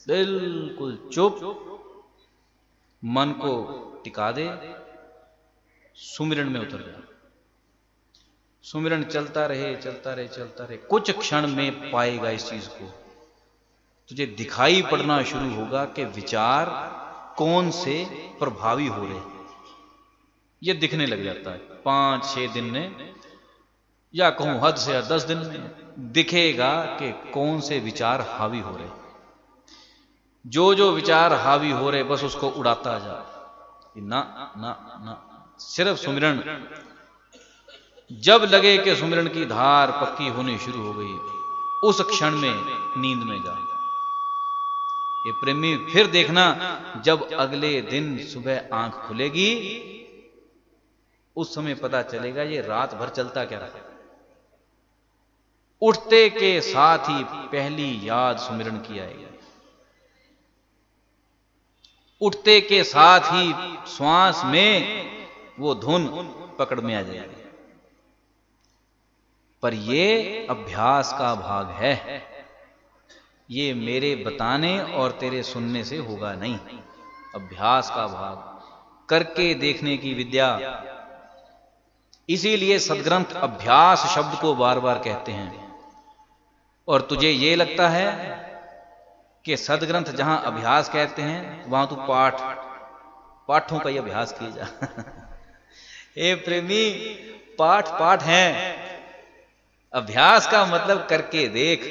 बिल्कुल चुप, मन को टिका दे, सुमिरन में उतर जा। सुमिरन चलता रहे, चलता रहे, चलता रहे, कुछ क्षण में पाएगा इस चीज को, तुझे दिखाई पड़ना शुरू होगा कि विचार कौन से प्रभावी हो रहे, ये दिखने लग जाता है। 5-6 दिन में, या कहूं हद से 10 दिन में दिखेगा कि कौन से विचार हावी हो रहे। जो जो विचार हावी हो रहे बस उसको उड़ाता जा, ना ना ना, सिर्फ सुमिरन। जब लगे कि सुमिरन की धार पक्की होनी शुरू हो गई, उस क्षण में नींद में जा। ये प्रेमी फिर देखना, जब अगले दिन सुबह आंख खुलेगी उस समय पता चलेगा ये रात भर चलता क्या रहा। उठते के साथ ही पहली याद सुमिरन की आएगी, उठते के साथ ही श्वास में वो धुन पकड़ में आ जाएगी। पर ये अभ्यास का भाग है, ये मेरे बताने और तेरे सुनने से होगा नहीं, अभ्यास का भाग, करके देखने की विद्या। इसीलिए सदग्रंथ अभ्यास शब्द को बार बार कहते हैं। और तुझे ये लगता है कि सदग्रंथ जहां अभ्यास कहते हैं वहां तू पाठों का ही अभ्यास किए जा। हे प्रेमी, पाठ हैं, अभ्यास का मतलब करके देख,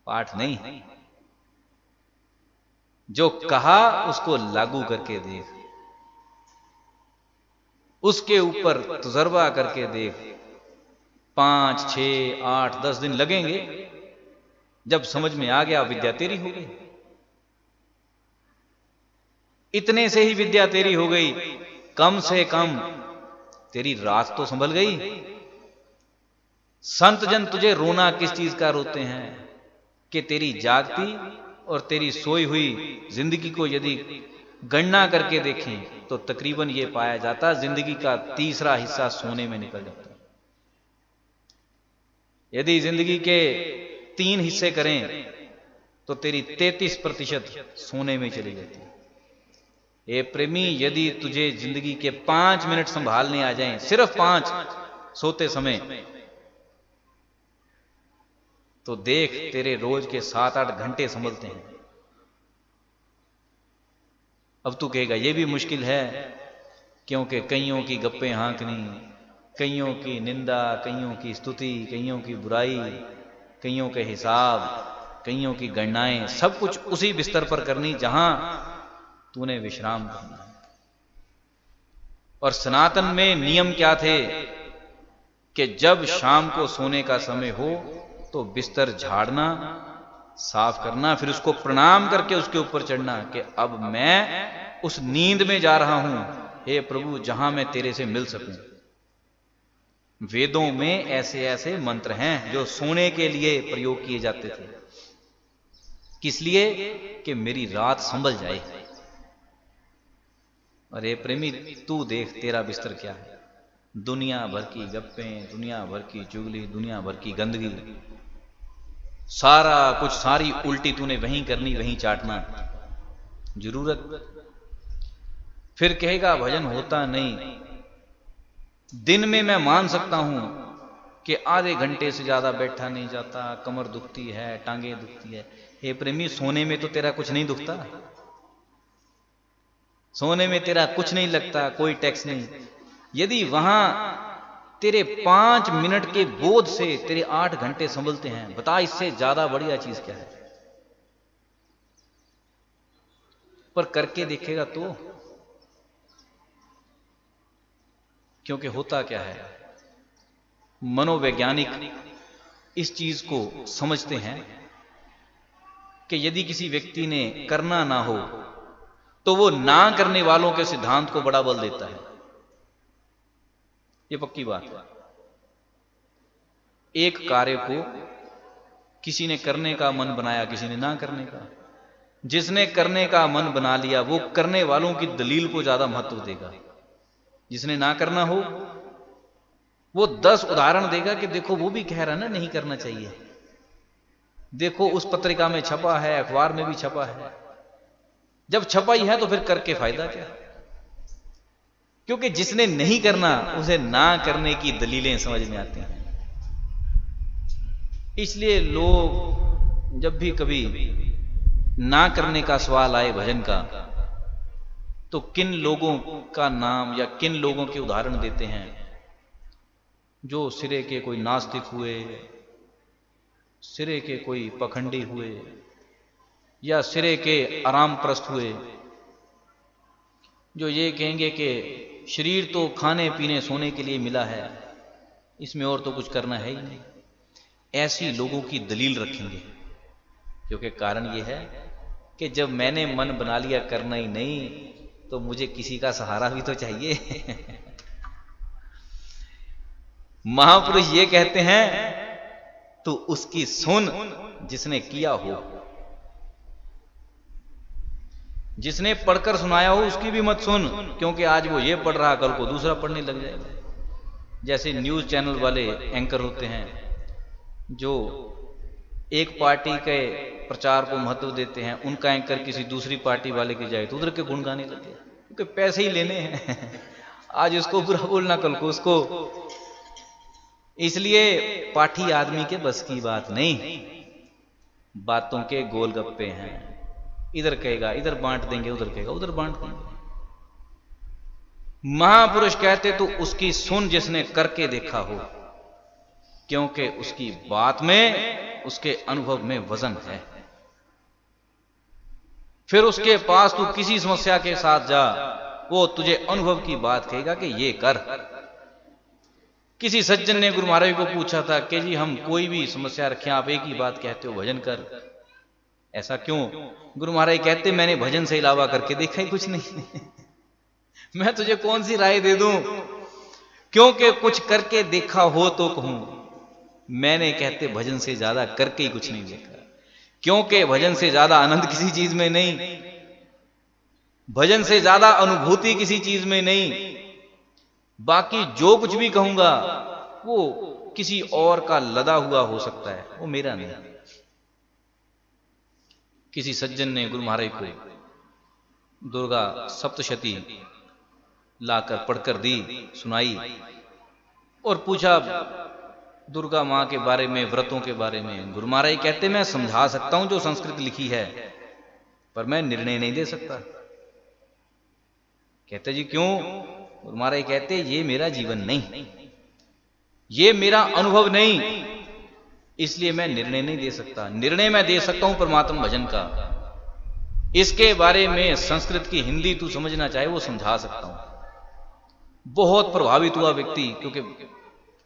पाठ नहीं। जो कहा उसको लागू करके देख, उसके ऊपर तजुर्बा करके देख। 5, 6, 8, 10 दिन लगेंगे, जब समझ में आ गया विद्या तेरी हो गई। इतने से ही विद्या तेरी हो गई, कम से कम तेरी रात तो संभल गई। संत जन तुझे रोना किस चीज का रोते हैं कि तेरी जागती और तेरी सोई हुई जिंदगी को यदि गणना करके देखें तो तकरीबन ये पाया जाता जिंदगी का तीसरा हिस्सा सोने में निकल जाता। यदि जिंदगी के 3 हिस्से करें तो तेरी 33% सोने में चली जाती है। ए प्रेमी, यदि तुझे जिंदगी के 5 मिनट संभालने आ जाएं, सिर्फ 5 सोते समय, तो देख तेरे रोज के 7-8 घंटे संभलते हैं। अब तू कहेगा ये भी मुश्किल है, क्योंकि कईयों की गप्पे हाँकनी, कईयों की निंदा, कईयों की स्तुति, कईयों की बुराई, कईयों के हिसाब, कईयों की गणनाएं, सब कुछ उसी बिस्तर पर करनी जहां तूने विश्राम करना। और सनातन में नियम क्या थे कि जब शाम को सोने का समय हो तो बिस्तर झाड़ना, साफ करना, फिर उसको प्रणाम करके उसके ऊपर चढ़ना कि अब मैं उस नींद में जा रहा हूं, हे प्रभु, जहां मैं तेरे से मिल सकूं। वेदों में ऐसे ऐसे मंत्र हैं जो सोने के लिए प्रयोग किए जाते थे। किस लिए? कि मेरी रात संभल जाए। अरे प्रेमी, तू देख तेरा बिस्तर क्या है, दुनिया भर की गप्पें, दुनिया भर की चुगली, दुनिया भर की गंदगी, सारा कुछ, सारी उल्टी तूने वहीं करनी, वहीं चाटना। जरूरत? फिर कहेगा भजन होता नहीं। दिन में मैं मान सकता हूं कि आधे घंटे से ज्यादा बैठा नहीं जाता, कमर दुखती है, टांगे दुखती है। हे प्रेमी, सोने में तो तेरा कुछ नहीं दुखता, सोने में तेरा कुछ नहीं लगता, कोई टैक्स नहीं। यदि वहां तेरे 5 मिनट के बोझ से तेरे 8 घंटे संभलते हैं, बता इससे ज्यादा बढ़िया चीज क्या है? पर करके देखेगा तो, क्योंकि होता क्या है, मनोवैज्ञानिक इस चीज को समझते हैं कि यदि किसी व्यक्ति ने करना ना हो तो वो ना करने वालों के सिद्धांत को बड़ा बल देता है। ये पक्की बात है। एक कार्य को किसी ने करने का मन बनाया, किसी ने ना करने का। जिसने करने का मन बना लिया वो करने वालों की दलील को ज्यादा महत्व देगा, जिसने ना करना हो वो 10 उदाहरण देगा कि देखो वो भी कह रहा ना नहीं करना चाहिए, देखो उस पत्रिका में छपा है, अखबार में भी छपा है। जब छपा ही है तो फिर करके फायदा क्या? क्योंकि जिसने नहीं करना उसे ना करने की दलीलें समझ में आती हैं। इसलिए लोग जब भी कभी ना करने का सवाल आए भजन का, तो किन लोगों का नाम या किन लोगों के उदाहरण देते हैं जो सिरे के कोई नास्तिक हुए, सिरे के कोई पखंडी हुए, या सिरे के आराम प्रस्त हुए, जो ये कहेंगे कि शरीर तो खाने पीने सोने के लिए मिला है, इसमें और तो कुछ करना है ही नहीं। ऐसी लोगों की दलील रखेंगे, क्योंकि कारण ये है कि जब मैंने मन बना लिया करना ही नहीं, तो मुझे किसी का सहारा भी तो चाहिए। महापुरुष ये कहते हैं, तो उसकी सुन जिसने किया हो, जिसने पढ़कर सुनाया हो उसकी भी मत सुन, क्योंकि आज वो ये पढ़ रहा, कल को दूसरा पढ़ने लग जाएगा। जैसे न्यूज चैनल वाले एंकर होते हैं जो एक पार्टी के प्रचार को महत्व देते हैं, उनका एंकर किसी दूसरी पार्टी वाले के जाए तो उधर के गुण गाने लगे, क्योंकि पैसे ही लेने हैं। आज उसको बुरा बोलना, कल को उसको। इसलिए पाठी आदमी के बस की बात नहीं, बातों के गोलगप्पे हैं। इधर कहेगा इधर बांट देंगे, उधर कहेगा उधर बांट देंगे। महापुरुष कहते तो उसकी सुन जिसने करके देखा हो, क्योंकि उसकी बात में, उसके अनुभव में वजन है। फिर उसके पास तू किसी समस्या के साथ जा, वो तुझे अनुभव की बात कहेगा कि ये कर। किसी सज्जन ने गुरु महाराज को पूछा था कि जी हम कोई भी समस्या रखें, आप एक ही बात कहते हो, भजन कर। ऐसा क्यों? गुरु महाराज कहते मैंने भजन से इलावा करके देखा ही कुछ नहीं। मैं तुझे कौन सी राय दे दूं, क्योंकि कुछ करके देखा हो तो कहूं। मैंने कहते भजन से ज्यादा करके ही कुछ नहीं देखा, क्योंकि भजन से ज्यादा आनंद किसी चीज में नहीं, भजन से ज्यादा अनुभूति किसी चीज में नहीं। बाकी जो कुछ भी कहूंगा वो किसी और का लदा हुआ हो सकता है, वो मेरा नहीं। किसी सज्जन ने गुरु महाराज को दुर्गा सप्तशती लाकर पढ़कर दी, सुनाई और पूछा दुर्गा मां के बारे में, व्रतों के बारे में। गुरु महाराज कहते मैं समझा सकता हूं जो संस्कृत लिखी है, पर मैं निर्णय नहीं दे सकता। कहते जी क्यों? गुरु महाराज कहते ये मेरा जीवन नहीं, ये मेरा अनुभव नहीं, इसलिए मैं निर्णय नहीं दे सकता। निर्णय मैं दे सकता हूं परमात्मा भजन का, इसके बारे में संस्कृत की हिंदी तू समझना चाहे वो समझा सकता हूं। बहुत प्रभावित हुआ व्यक्ति, क्योंकि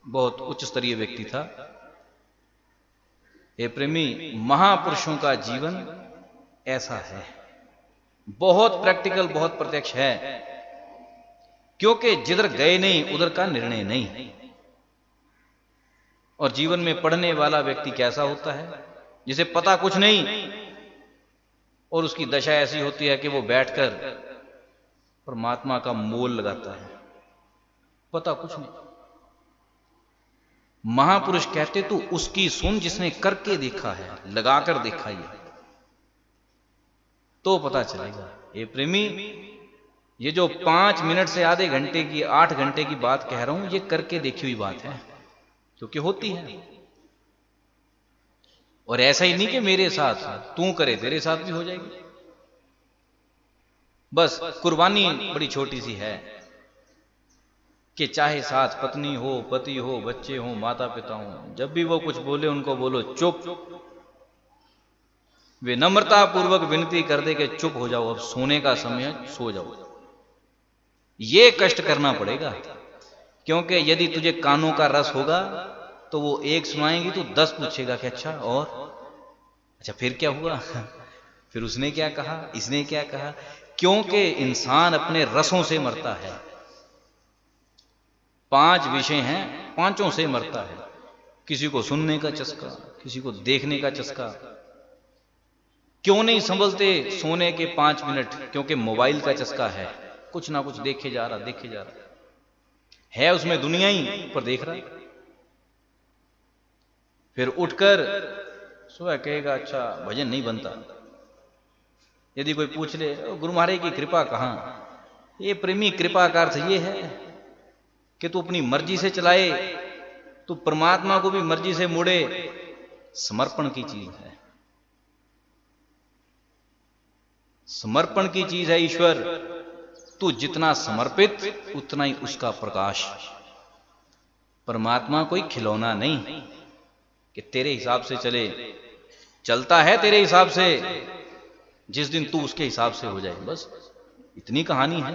बहुत उच्च स्तरीय व्यक्ति था। हे प्रेमी, महापुरुषों का जीवन ऐसा है, बहुत प्रैक्टिकल, बहुत प्रत्यक्ष है, क्योंकि जिधर गए नहीं उधर का निर्णय नहीं। और जीवन में पढ़ने वाला व्यक्ति कैसा होता है? जिसे पता कुछ नहीं और उसकी दशा ऐसी होती है कि वो बैठकर परमात्मा का मोल लगाता है, पता कुछ नहीं। महापुरुष कहते तो उसकी सुन जिसने करके देखा है, लगाकर देखा है, तो पता चलेगा। ये प्रेमी, ये जो 5 मिनट से आधे घंटे की, 8 घंटे की बात कह रहा हूं, ये करके देखी हुई बात है, क्योंकि होती है। और ऐसा ही नहीं कि मेरे साथ तू करे तेरे साथ भी हो जाएगी। बस कुर्बानी बड़ी छोटी सी है कि चाहे साथ पत्नी हो, पति हो, बच्चे हो, माता पिता हो, जब भी वो कुछ बोले उनको बोलो चुप। वे नम्रता पूर्वक विनती कर दे कि चुप हो जाओ, अब सोने का समय है, सो जाओ। ये कष्ट करना पड़ेगा, क्योंकि यदि तुझे कानों का रस होगा तो वो एक सुनाएंगी तो 10 पूछेगा कि अच्छा और, अच्छा फिर क्या हुआ, फिर उसने क्या कहा, इसने क्या कहा। क्योंकि इंसान अपने रसों से मरता है। 5 विषय हैं, 5 से मरता है। किसी को सुनने का चस्का, किसी को देखने का चस्का। क्यों नहीं संभलते सोने के 5 मिनट? क्योंकि मोबाइल का चस्का है, कुछ ना कुछ देखे जा रहा, देखे जा रहा। है उसमें दुनिया ही, पर देख रहा है। फिर उठकर सुबह कहेगा अच्छा भजन नहीं बनता। यदि कोई पूछ ले गुरु महाराज की कृपा कहां, ये प्रेमी कृपा का अर्थ ये है कि तू अपनी मर्जी से चलाए, तू परमात्मा को भी मर्जी से मोड़े। समर्पण की चीज है, समर्पण की चीज है ईश्वर। तू जितना समर्पित उतना ही उसका प्रकाश। परमात्मा कोई खिलौना नहीं कि तेरे हिसाब से चले, चलता है तेरे हिसाब से, जिस दिन तू उसके हिसाब से हो जाए, बस इतनी कहानी है।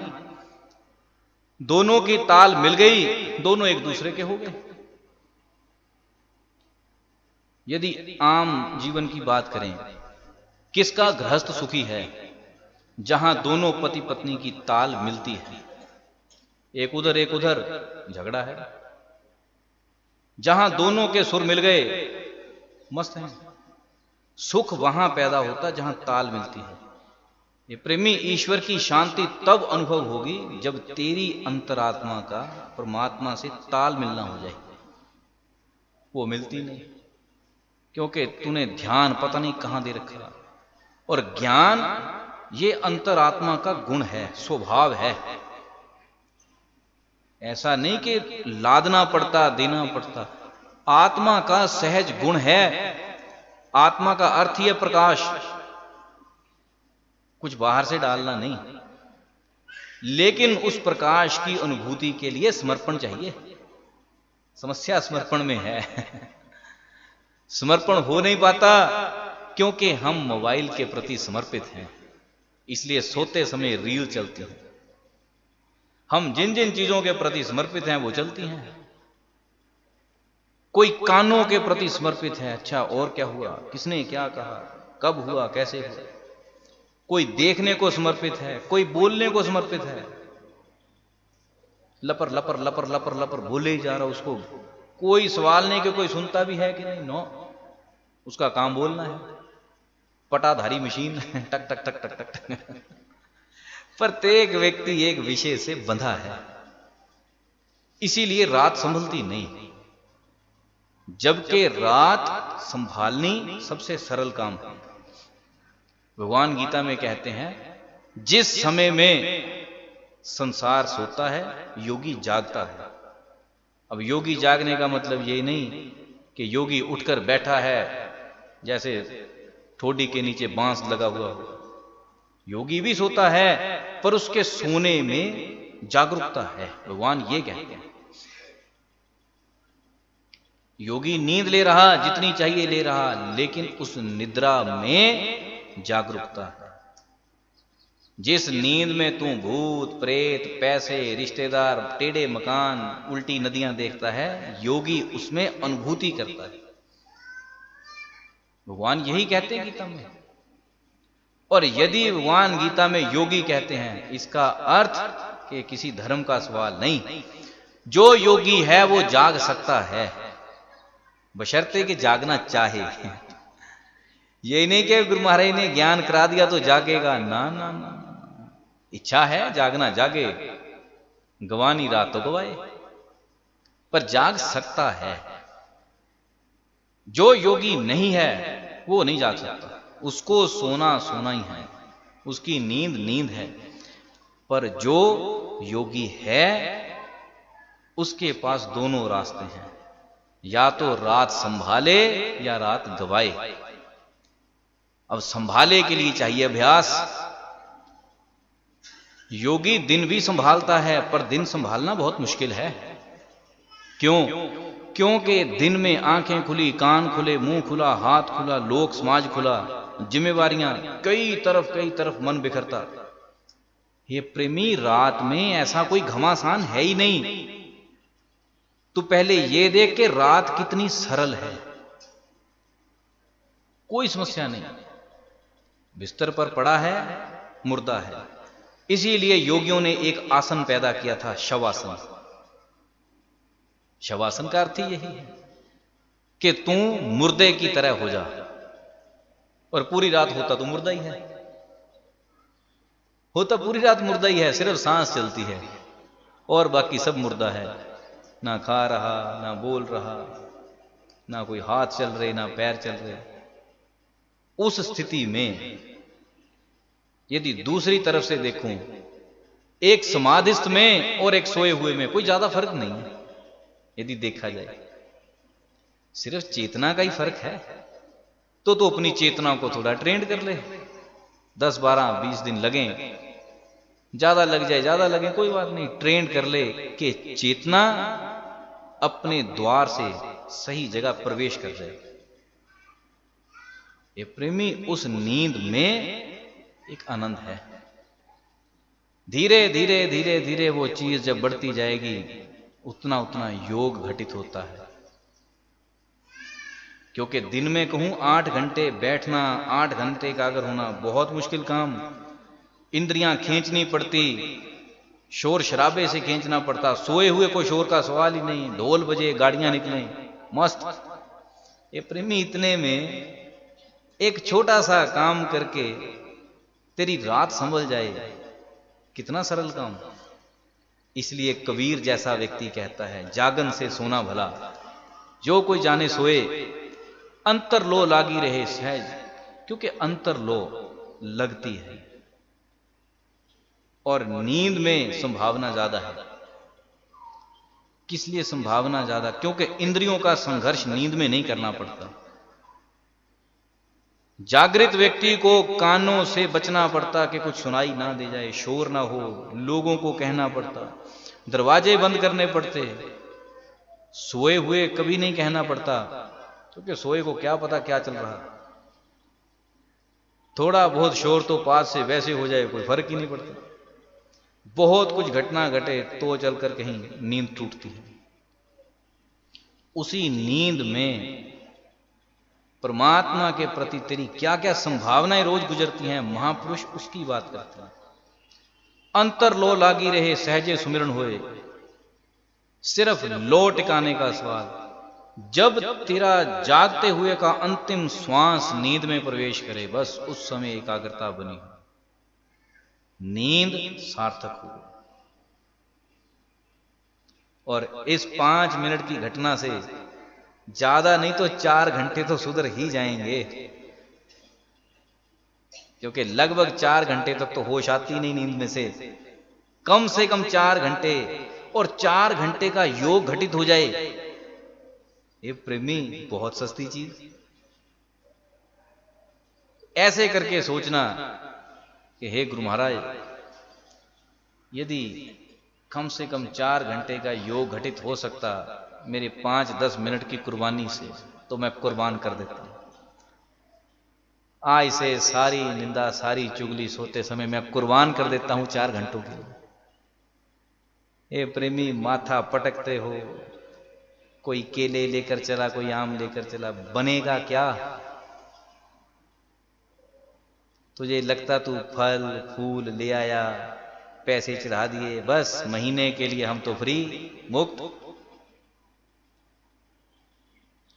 दोनों की ताल मिल गई, दोनों एक दूसरे के हो गए। यदि आम जीवन की बात करें, किसका गृहस्थ सुखी है? जहां दोनों पति पत्नी की ताल मिलती है, एक उधर एक उधर, झगड़ा है। जहां दोनों के सुर मिल गए, मस्त है। सुख वहां पैदा होता जहां ताल मिलती है। ये प्रेमी, ईश्वर की शांति तब अनुभव होगी जब तेरी अंतरात्मा का परमात्मा से ताल मिलना हो जाए। वो मिलती नहीं, क्योंकि तूने ध्यान पता नहीं कहां दे रखा। और ज्ञान ये अंतरात्मा का गुण है, स्वभाव है। ऐसा नहीं कि लादना पड़ता, देना पड़ता। आत्मा का सहज गुण है। आत्मा का अर्थ ही है प्रकाश, कुछ बाहर से डालना नहीं। लेकिन उस प्रकाश की अनुभूति के लिए समर्पण चाहिए। समस्या समर्पण में है। समर्पण हो नहीं पाता क्योंकि हम मोबाइल के प्रति समर्पित हैं, इसलिए सोते समय रील चलती है। हम जिन जिन चीजों के प्रति समर्पित हैं वो चलती हैं। कोई कानों के प्रति समर्पित है, अच्छा और क्या हुआ, किसने क्या कहा, कब हुआ, कैसे हुआ। कोई देखने को समर्पित है, कोई बोलने को समर्पित है। लपर लपर लपर लपर लपर बोले ही जा रहा, उसको कोई सवाल नहीं कि कोई सुनता भी है कि नहीं। नो, उसका काम बोलना है। पटाधारी मशीन, टक टक टक टक टक टक। प्रत्येक व्यक्ति एक विषय से बंधा है, इसीलिए रात संभलती नहीं। जबकि रात संभालनी सबसे सरल काम है। भगवान गीता में कहते हैं, जिस समय में संसार सोता है योगी जागता है। अब योगी जागने का मतलब ये नहीं कि योगी उठकर बैठा है जैसे ठोडी के नीचे बांस लगा हुआ हो। योगी भी सोता है, पर उसके सोने में जागरूकता है। भगवान ये कहते हैं, योगी नींद ले रहा, जितनी चाहिए ले रहा, लेकिन उस निद्रा में जागरूकता है। जिस नींद में तू भूत प्रेत, पैसे, रिश्तेदार, टेढ़े मकान, उल्टी नदियां देखता है, योगी उसमें अनुभूति करता है। भगवान यही कहते हैं गीता में। और यदि भगवान गीता में योगी कहते हैं, इसका अर्थ कि किसी धर्म का सवाल नहीं। जो योगी है वो जाग सकता है, बशर्ते कि जागना चाहे। यही नहीं कि गुरु महाराज ने ज्ञान करा दिया तो जागेगा, ना ना ना। इच्छा है जागना, जागे, गवानी रात तो गवाए, पर जाग सकता है। जो योगी नहीं है वो नहीं जाग सकता। उसको सोना सोना ही है, उसकी नींद नींद है। पर जो योगी है उसके पास दोनों रास्ते हैं, या तो रात संभाले या रात गवाए। अब संभाले के लिए चाहिए अभ्यास। योगी दिन भी संभालता है, पर दिन संभालना बहुत मुश्किल है। क्यों? क्योंकि दिन में आंखें खुली, कान खुले, मुंह खुला, हाथ खुला, लोक समाज खुला, जिम्मेवारियां कई तरफ मन बिखरता। ये प्रेमी, रात में ऐसा कोई घमासान है ही नहीं। तू पहले ये देख के रात कितनी सरल है, कोई समस्या नहीं। बिस्तर पर पड़ा है, मुर्दा है। इसीलिए योगियों ने एक आसन पैदा किया था, शवासन। शवासन का अर्थ ही यही है कि तू मुर्दे की तरह हो जा, और पूरी रात होता तो मुर्दा ही है, होता पूरी रात मुर्दा ही है, सिर्फ सांस चलती है। और बाकी सब मुर्दा है, ना खा रहा, ना बोल रहा, ना कोई हाथ चल रहे, ना पैर चल रहे। उस स्थिति में यदि दूसरी तरफ से देखूं, एक समाधिस्थ में और एक सोए हुए में कोई ज्यादा फर्क नहीं है। यदि देखा जाए सिर्फ चेतना का ही फर्क है, तो अपनी चेतना को थोड़ा ट्रेंड कर ले, 10, 12, 20 दिन लगे, ज्यादा लग जाए, ज्यादा लगे, कोई बात नहीं, ट्रेंड कर ले कि चेतना अपने द्वार से सही जगह प्रवेश कर जाए। ये प्रेमी, उस नींद में एक आनंद है। धीरे धीरे धीरे धीरे वो चीज जब बढ़ती जाएगी, उतना उतना योग घटित होता है। क्योंकि दिन में कहूं 8 घंटे बैठना, 8 घंटे का अगर होना बहुत मुश्किल काम, इंद्रियां खींचनी पड़ती, शोर शराबे से खींचना पड़ता, सोए हुए कोई शोर का सवाल ही नहीं, ढोल बजे, गाड़ियां निकले, मस्त। ये प्रेमी, इतने में एक छोटा सा काम करके तेरी रात संभल जाए, कितना सरल काम। इसलिए कबीर जैसा व्यक्ति कहता है, जागन से सोना भला, जो कोई जाने सोए, अंतर लो लागी रहे सहज। क्योंकि अंतर लो लगती है और नींद में संभावना ज्यादा है। किस लिए संभावना ज्यादा? क्योंकि इंद्रियों का संघर्ष नींद में नहीं करना पड़ता। जागृत व्यक्ति को कानों से बचना पड़ता कि कुछ सुनाई ना दे जाए, शोर ना हो, लोगों को कहना पड़ता, दरवाजे बंद करने पड़ते। सोए हुए कभी नहीं कहना पड़ता, क्योंकि सोए को क्या पता क्या चल रहा, थोड़ा बहुत शोर तो पास से वैसे हो जाए, कोई फर्क ही नहीं पड़ता। बहुत कुछ घटना घटे तो चलकर कहीं नींद टूटती है। उसी नींद में परमात्मा के प्रति तेरी क्या क्या संभावनाएं रोज गुजरती हैं, महापुरुष उसकी बात करते हैं। अंतर लो लागी रहे सहजे सुमिरन होए, सिर्फ लो टिकाने का सवाल। जब तेरा जागते हुए का अंतिम श्वास नींद में प्रवेश करे, बस उस समय एकाग्रता बनी, नींद सार्थक हो। और इस 5 मिनट की घटना से ज्यादा नहीं तो 4 घंटे तो सुधर ही जाएंगे, क्योंकि लगभग 4 घंटे तक तो होश आती नहीं नींद में से कम 4 घंटे, और 4 घंटे का योग घटित हो जाए, ये प्रेमी बहुत सस्ती चीज। ऐसे करके सोचना कि हे गुरु महाराज, यदि कम से कम 4 घंटे का योग घटित हो सकता मेरे 5-10 मिनट की कुर्बानी से, तो मैं कुर्बान कर देता। आज से सारी निंदा, सारी चुगली सोते समय मैं कुर्बान कर देता हूं 4 घंटों के लिए। हे प्रेमी, माथा पटकते हो, कोई केले लेकर चला, कोई आम लेकर चला, बनेगा क्या? तुझे लगता तू फल फूल ले आया, पैसे चढ़ा दिए, बस महीने के लिए हम तो फ्री मुक्त।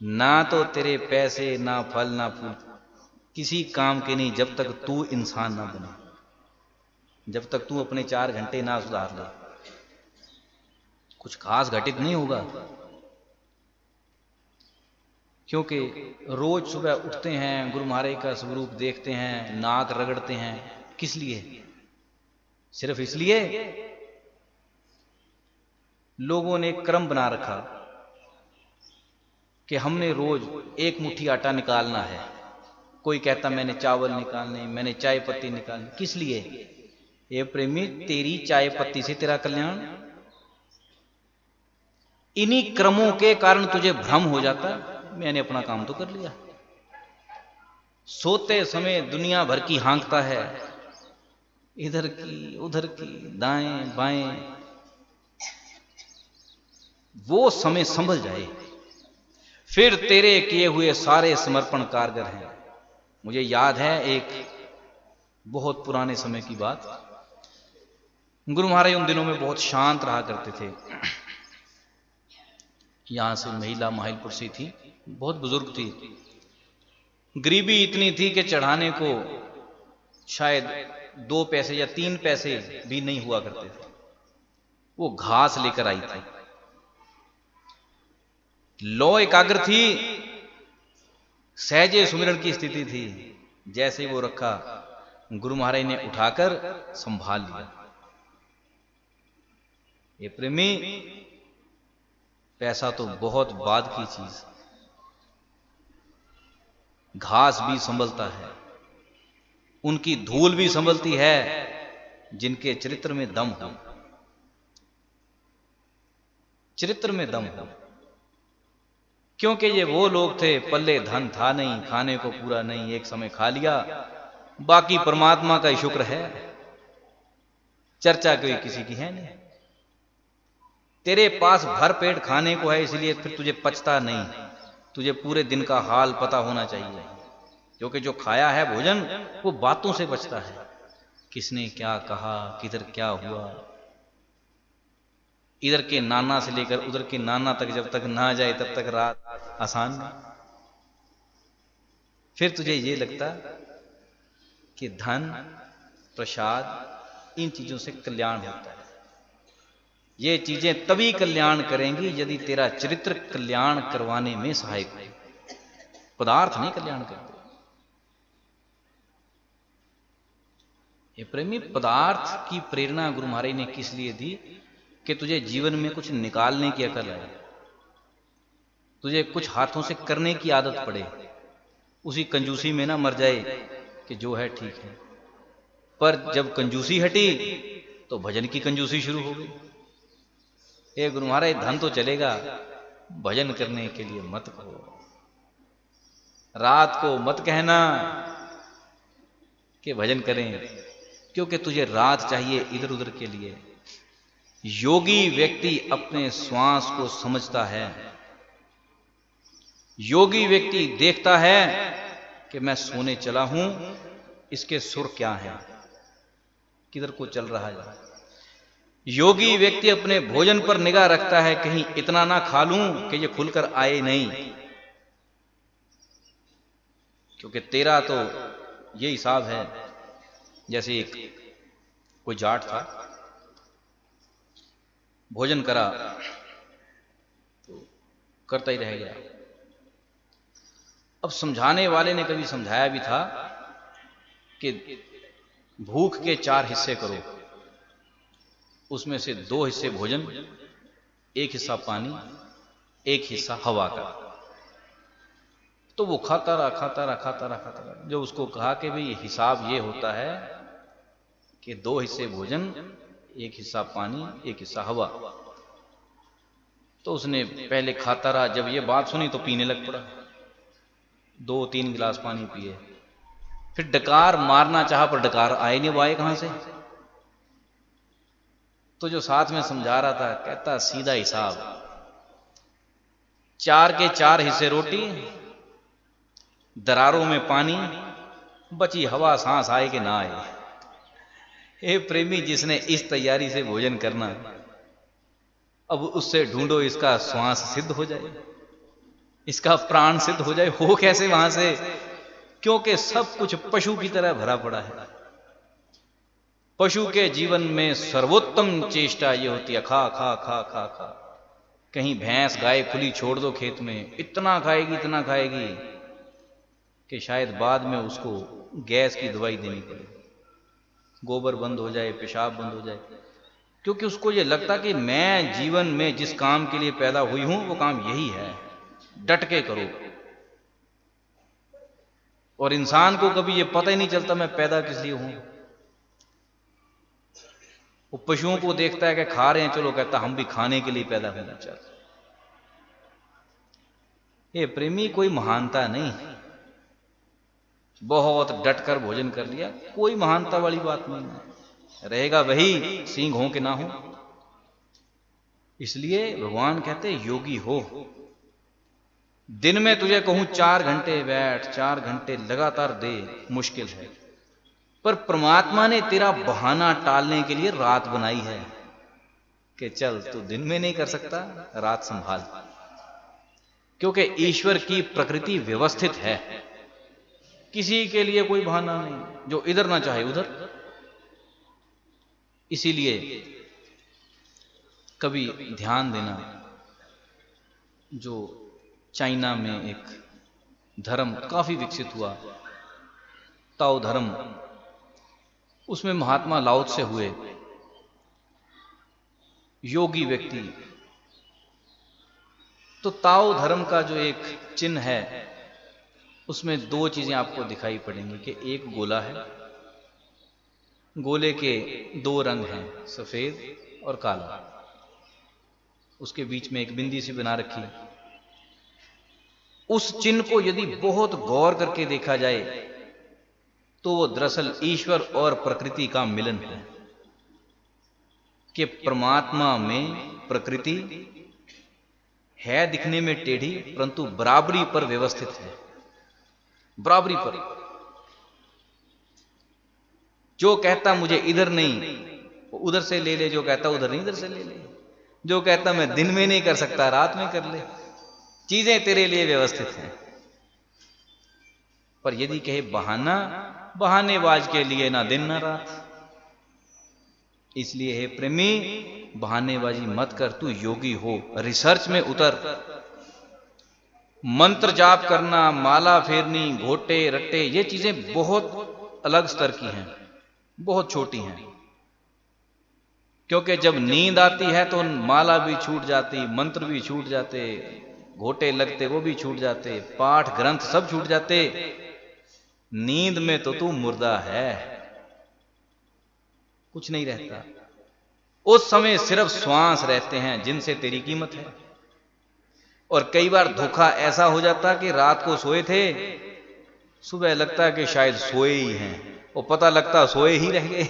ना तो तेरे पैसे, ना फल, ना फूल किसी काम के नहीं, जब तक तू इंसान ना बने, जब तक तू अपने 4 घंटे ना सुधार ले, कुछ खास घटित नहीं होगा। क्योंकि रोज सुबह उठते हैं, गुरु महाराज का स्वरूप देखते हैं, नाक रगड़ते हैं, किस लिए? सिर्फ इसलिए लोगों ने क्रम बना रखा कि हमने रोज 1 मुट्ठी आटा निकालना है। कोई कहता मैंने चावल निकालने, मैंने चाय पत्ती निकालनी। किस लिए? ये प्रेमी, तेरी चाय पत्ती से तेरा कल्याण। इन्हीं क्रमों के कारण तुझे भ्रम हो जाता, मैंने अपना काम तो कर लिया। सोते समय दुनिया भर की हाँकता है, इधर की उधर की, दाएं बाएं। वो समय संभल जाए, फिर तेरे किए हुए सारे समर्पण कारगर हैं। मुझे याद है एक बहुत पुराने समय की बात। गुरु महाराज उन दिनों में बहुत शांत रहा करते थे। यहां से महिला माहिलपुर से थी, बहुत बुजुर्ग थी। गरीबी इतनी थी कि चढ़ाने को शायद 2 पैसे या 3 पैसे भी नहीं हुआ करते थे। वो घास लेकर आई थी। लो एकाग्र थी, सहजे सुमिरन की स्थिति थी। जैसे ही वो रखा, गुरु महाराज ने उठाकर संभाल लिया। ये प्रेमी, पैसा तो बहुत बाद की चीज, घास भी संभलता है, उनकी धूल भी संभलती है जिनके चरित्र में दम हो, चरित्र में दम हो। क्योंकि ये वो लोग थे, पल्ले धन था नहीं, खाने को पूरा नहीं, एक समय खा लिया, बाकी परमात्मा का ही शुक्र है, चर्चा कोई किसी की है नहीं। तेरे पास भर पेट खाने को है, इसलिए फिर तुझे पचता नहीं, तुझे पूरे दिन का हाल पता होना चाहिए। क्योंकि जो खाया है भोजन, वो बातों से बचता है, किसने क्या कहा, किधर क्या हुआ। इधर के नाना से लेकर उधर के नाना तक जब तक ना जाए तब तक रात आसान नहीं। फिर तुझे ये लगता कि धन, प्रसाद, इन चीजों से कल्याण होता है। ये चीजें तभी कल्याण करेंगी यदि तेरा चरित्र कल्याण करवाने में सहायक हो। पदार्थ नहीं कल्याण करते। ये प्रेमी, पदार्थ की प्रेरणा गुरु महाराज ने किस लिए दी? कि तुझे जीवन में कुछ निकालने की अकल है, तुझे कुछ हाथों से करने की आदत पड़े, उसी कंजूसी में ना मर जाए कि जो है ठीक है। पर जब कंजूसी हटी तो भजन की कंजूसी शुरू हो गई। ये गुरु महाराज, धन तो चलेगा, भजन करने के लिए मत कहो। रात को मत कहना कि भजन करें, क्योंकि तुझे रात चाहिए इधर उधर के लिए। योगी व्यक्ति अपने श्वास को समझता है, योगी व्यक्ति देखता है कि मैं सोने चला हूं, इसके सुर क्या है, किधर को चल रहा है। योगी व्यक्ति अपने भोजन पर निगाह रखता है, कहीं इतना ना खा लूं कि ये खुलकर आए नहीं। क्योंकि तेरा तो ये हिसाब है, जैसे एक कोई जाट था, भोजन करा तो करता ही रह गया। अब समझाने वाले ने कभी समझाया भी था कि भूख के 4 हिस्से करो, उसमें से 2 हिस्से भोजन, 1 हिस्सा पानी, 1 हिस्सा हवा का। तो वो खाता रहा। जो उसको कहा कि भाई हिसाब ये होता है कि 2 हिस्से भोजन, 1 हिस्सा पानी, 1 हिस्सा हवा। तो उसने पहले खाता रहा, जब ये बात सुनी तो पीने लग पड़ा, 2-3 गिलास पानी पिए। फिर डकार मारना चाहा, पर डकार आए नहीं, वो आए कहां से? तो जो साथ में समझा रहा था कहता सीधा हिसाब, 4 के 4 हिस्से रोटी, दरारों में पानी, बची हवा, सांस आए कि ना आए। हे प्रेमी, जिसने इस तैयारी से भोजन करना, अब उससे ढूंढो इसका श्वास सिद्ध हो जाए, इसका प्राण सिद्ध हो जाए। हो कैसे वहां से? क्योंकि सब कुछ पशु की तरह भरा पड़ा है। पशु के जीवन में सर्वोत्तम चेष्टा ये होती है, खा खा खा खा खा। कहीं भैंस गाय खुली छोड़ दो खेत में, इतना खाएगी इतना खाएगी कि शायद बाद में उसको गैस की दवाई देनी पड़े, गोबर बंद हो जाए, पेशाब बंद हो जाए। क्योंकि उसको ये लगता कि मैं जीवन में जिस काम के लिए पैदा हुई हूं वो काम यही है, डट के करो। और इंसान को कभी ये पता ही नहीं चलता मैं पैदा किस लिए हूं। वो पशुओं को देखता है कि खा रहे हैं, चलो कहता हम भी खाने के लिए पैदा होना चाहते। ये प्रेमी, कोई महानता नहीं, बहुत डटकर भोजन कर लिया, कोई महानता वाली बात नहीं। रहेगा वही, सींग हो कि ना हो। इसलिए भगवान कहते योगी हो। दिन में तुझे कहूं 4 घंटे बैठ, 4 घंटे लगातार दे, मुश्किल है। पर परमात्मा ने तेरा बहाना टालने के लिए रात बनाई है कि चल तू दिन में नहीं कर सकता, रात संभाल। क्योंकि ईश्वर की प्रकृति व्यवस्थित है, किसी के लिए कोई बहाना नहीं, जो इधर ना चाहे उधर। इसीलिए कभी ध्यान देना, जो चाइना में एक धर्म काफी विकसित हुआ, ताओ धर्म, उसमें महात्मा लाओ त्से हुए, योगी व्यक्ति। तो ताओ धर्म का जो एक चिन्ह है, उसमें दो चीजें आपको दिखाई पड़ेंगी कि एक गोला है, गोले के दो रंग हैं, सफेद और काला, उसके बीच में एक बिंदी सी बना रखी। उस चिन्ह को यदि बहुत गौर करके देखा जाए तो वो दरअसल ईश्वर और प्रकृति का मिलन है, कि परमात्मा में प्रकृति है दिखने में टेढ़ी, परंतु बराबरी पर व्यवस्थित है, बराबरी पर। जो कहता मुझे इधर नहीं, वो उधर से ले ले, जो कहता उधर नहीं, इधर से ले ले, जो कहता मैं दिन में नहीं कर सकता रात में कर ले, चीजें तेरे लिए व्यवस्थित हैं। पर यदि कहे बहाना, बहानेबाज के लिए ना दिन ना रात। इसलिए हे प्रेमी, बहानेबाजी मत कर, तू योगी हो, रिसर्च में उतर। मंत्र जाप करना, माला फेरनी, घोटे रट्टे, ये चीजें बहुत अलग स्तर की हैं, बहुत छोटी हैं। क्योंकि जब नींद आती है तो माला भी छूट जाती, मंत्र भी छूट जाते, घोटे लगते वो भी छूट जाते, पाठ ग्रंथ सब छूट जाते। नींद में तो तू मुर्दा है, कुछ नहीं रहता। उस समय सिर्फ श्वास रहते हैं जिनसे तेरी कीमत है। और कई बार धोखा ऐसा हो जाता कि रात को सोए थे, सुबह लगता कि शायद सोए ही हैं, और पता लगता सोए ही रह गए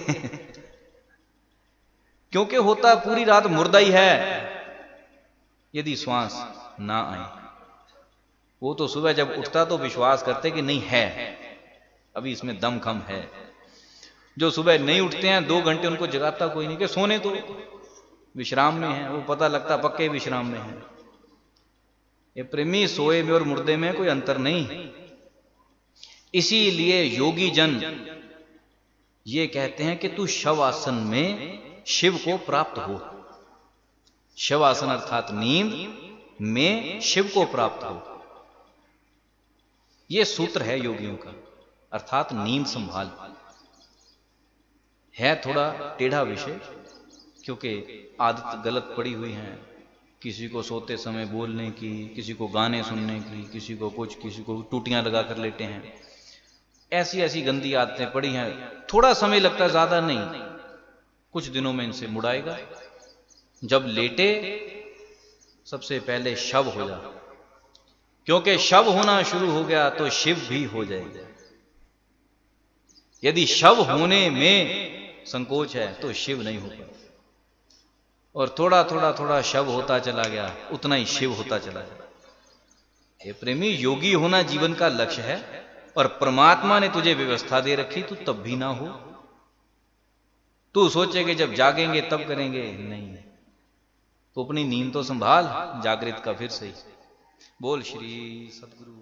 क्योंकि होता पूरी रात मुर्दा ही है, यदि श्वास ना आए। वो तो सुबह जब उठता तो विश्वास करते कि नहीं है, अभी इसमें दम खम है। जो सुबह नहीं उठते हैं, 2 घंटे उनको जगाता कोई नहीं कि सोने तो, विश्राम में है, वो पता लगता पक्के विश्राम में है। ये प्रेमी, सोए में और मुर्दे में कोई अंतर नहीं। इसीलिए योगी जन ये कहते हैं कि तू शवासन में शिव को प्राप्त हो। शवासन अर्थात नींद में शिव को प्राप्त हो, यह सूत्र है योगियों का, अर्थात नींद संभाल। है थोड़ा टेढ़ा विषय, क्योंकि आदत गलत पड़ी हुई है, किसी को सोते समय बोलने की, किसी को गाने सुनने की, किसी को कुछ, किसी को टूटियां लगा कर लेटे हैं, ऐसी ऐसी गंदी आदतें पड़ी हैं। थोड़ा समय लगता है, ज्यादा नहीं, कुछ दिनों में इनसे मुड़ाएगा। जब लेटे सबसे पहले शव हो जा, क्योंकि शव होना शुरू हो गया तो शिव भी हो जाएगा। यदि शव होने में संकोच है तो शिव नहीं होगा, और थोड़ा थोड़ा थोड़ा शव होता चला गया, उतना ही शिव होता चला गया। हे प्रेमी, योगी होना जीवन का लक्ष्य है, और परमात्मा ने तुझे व्यवस्था दे रखी, तू तब भी ना हो। तू सोचे कि जब जागेंगे तब करेंगे, नहीं, तो अपनी नींद तो संभाल, जागृत का फिर सही। बोल श्री सद्गुरु।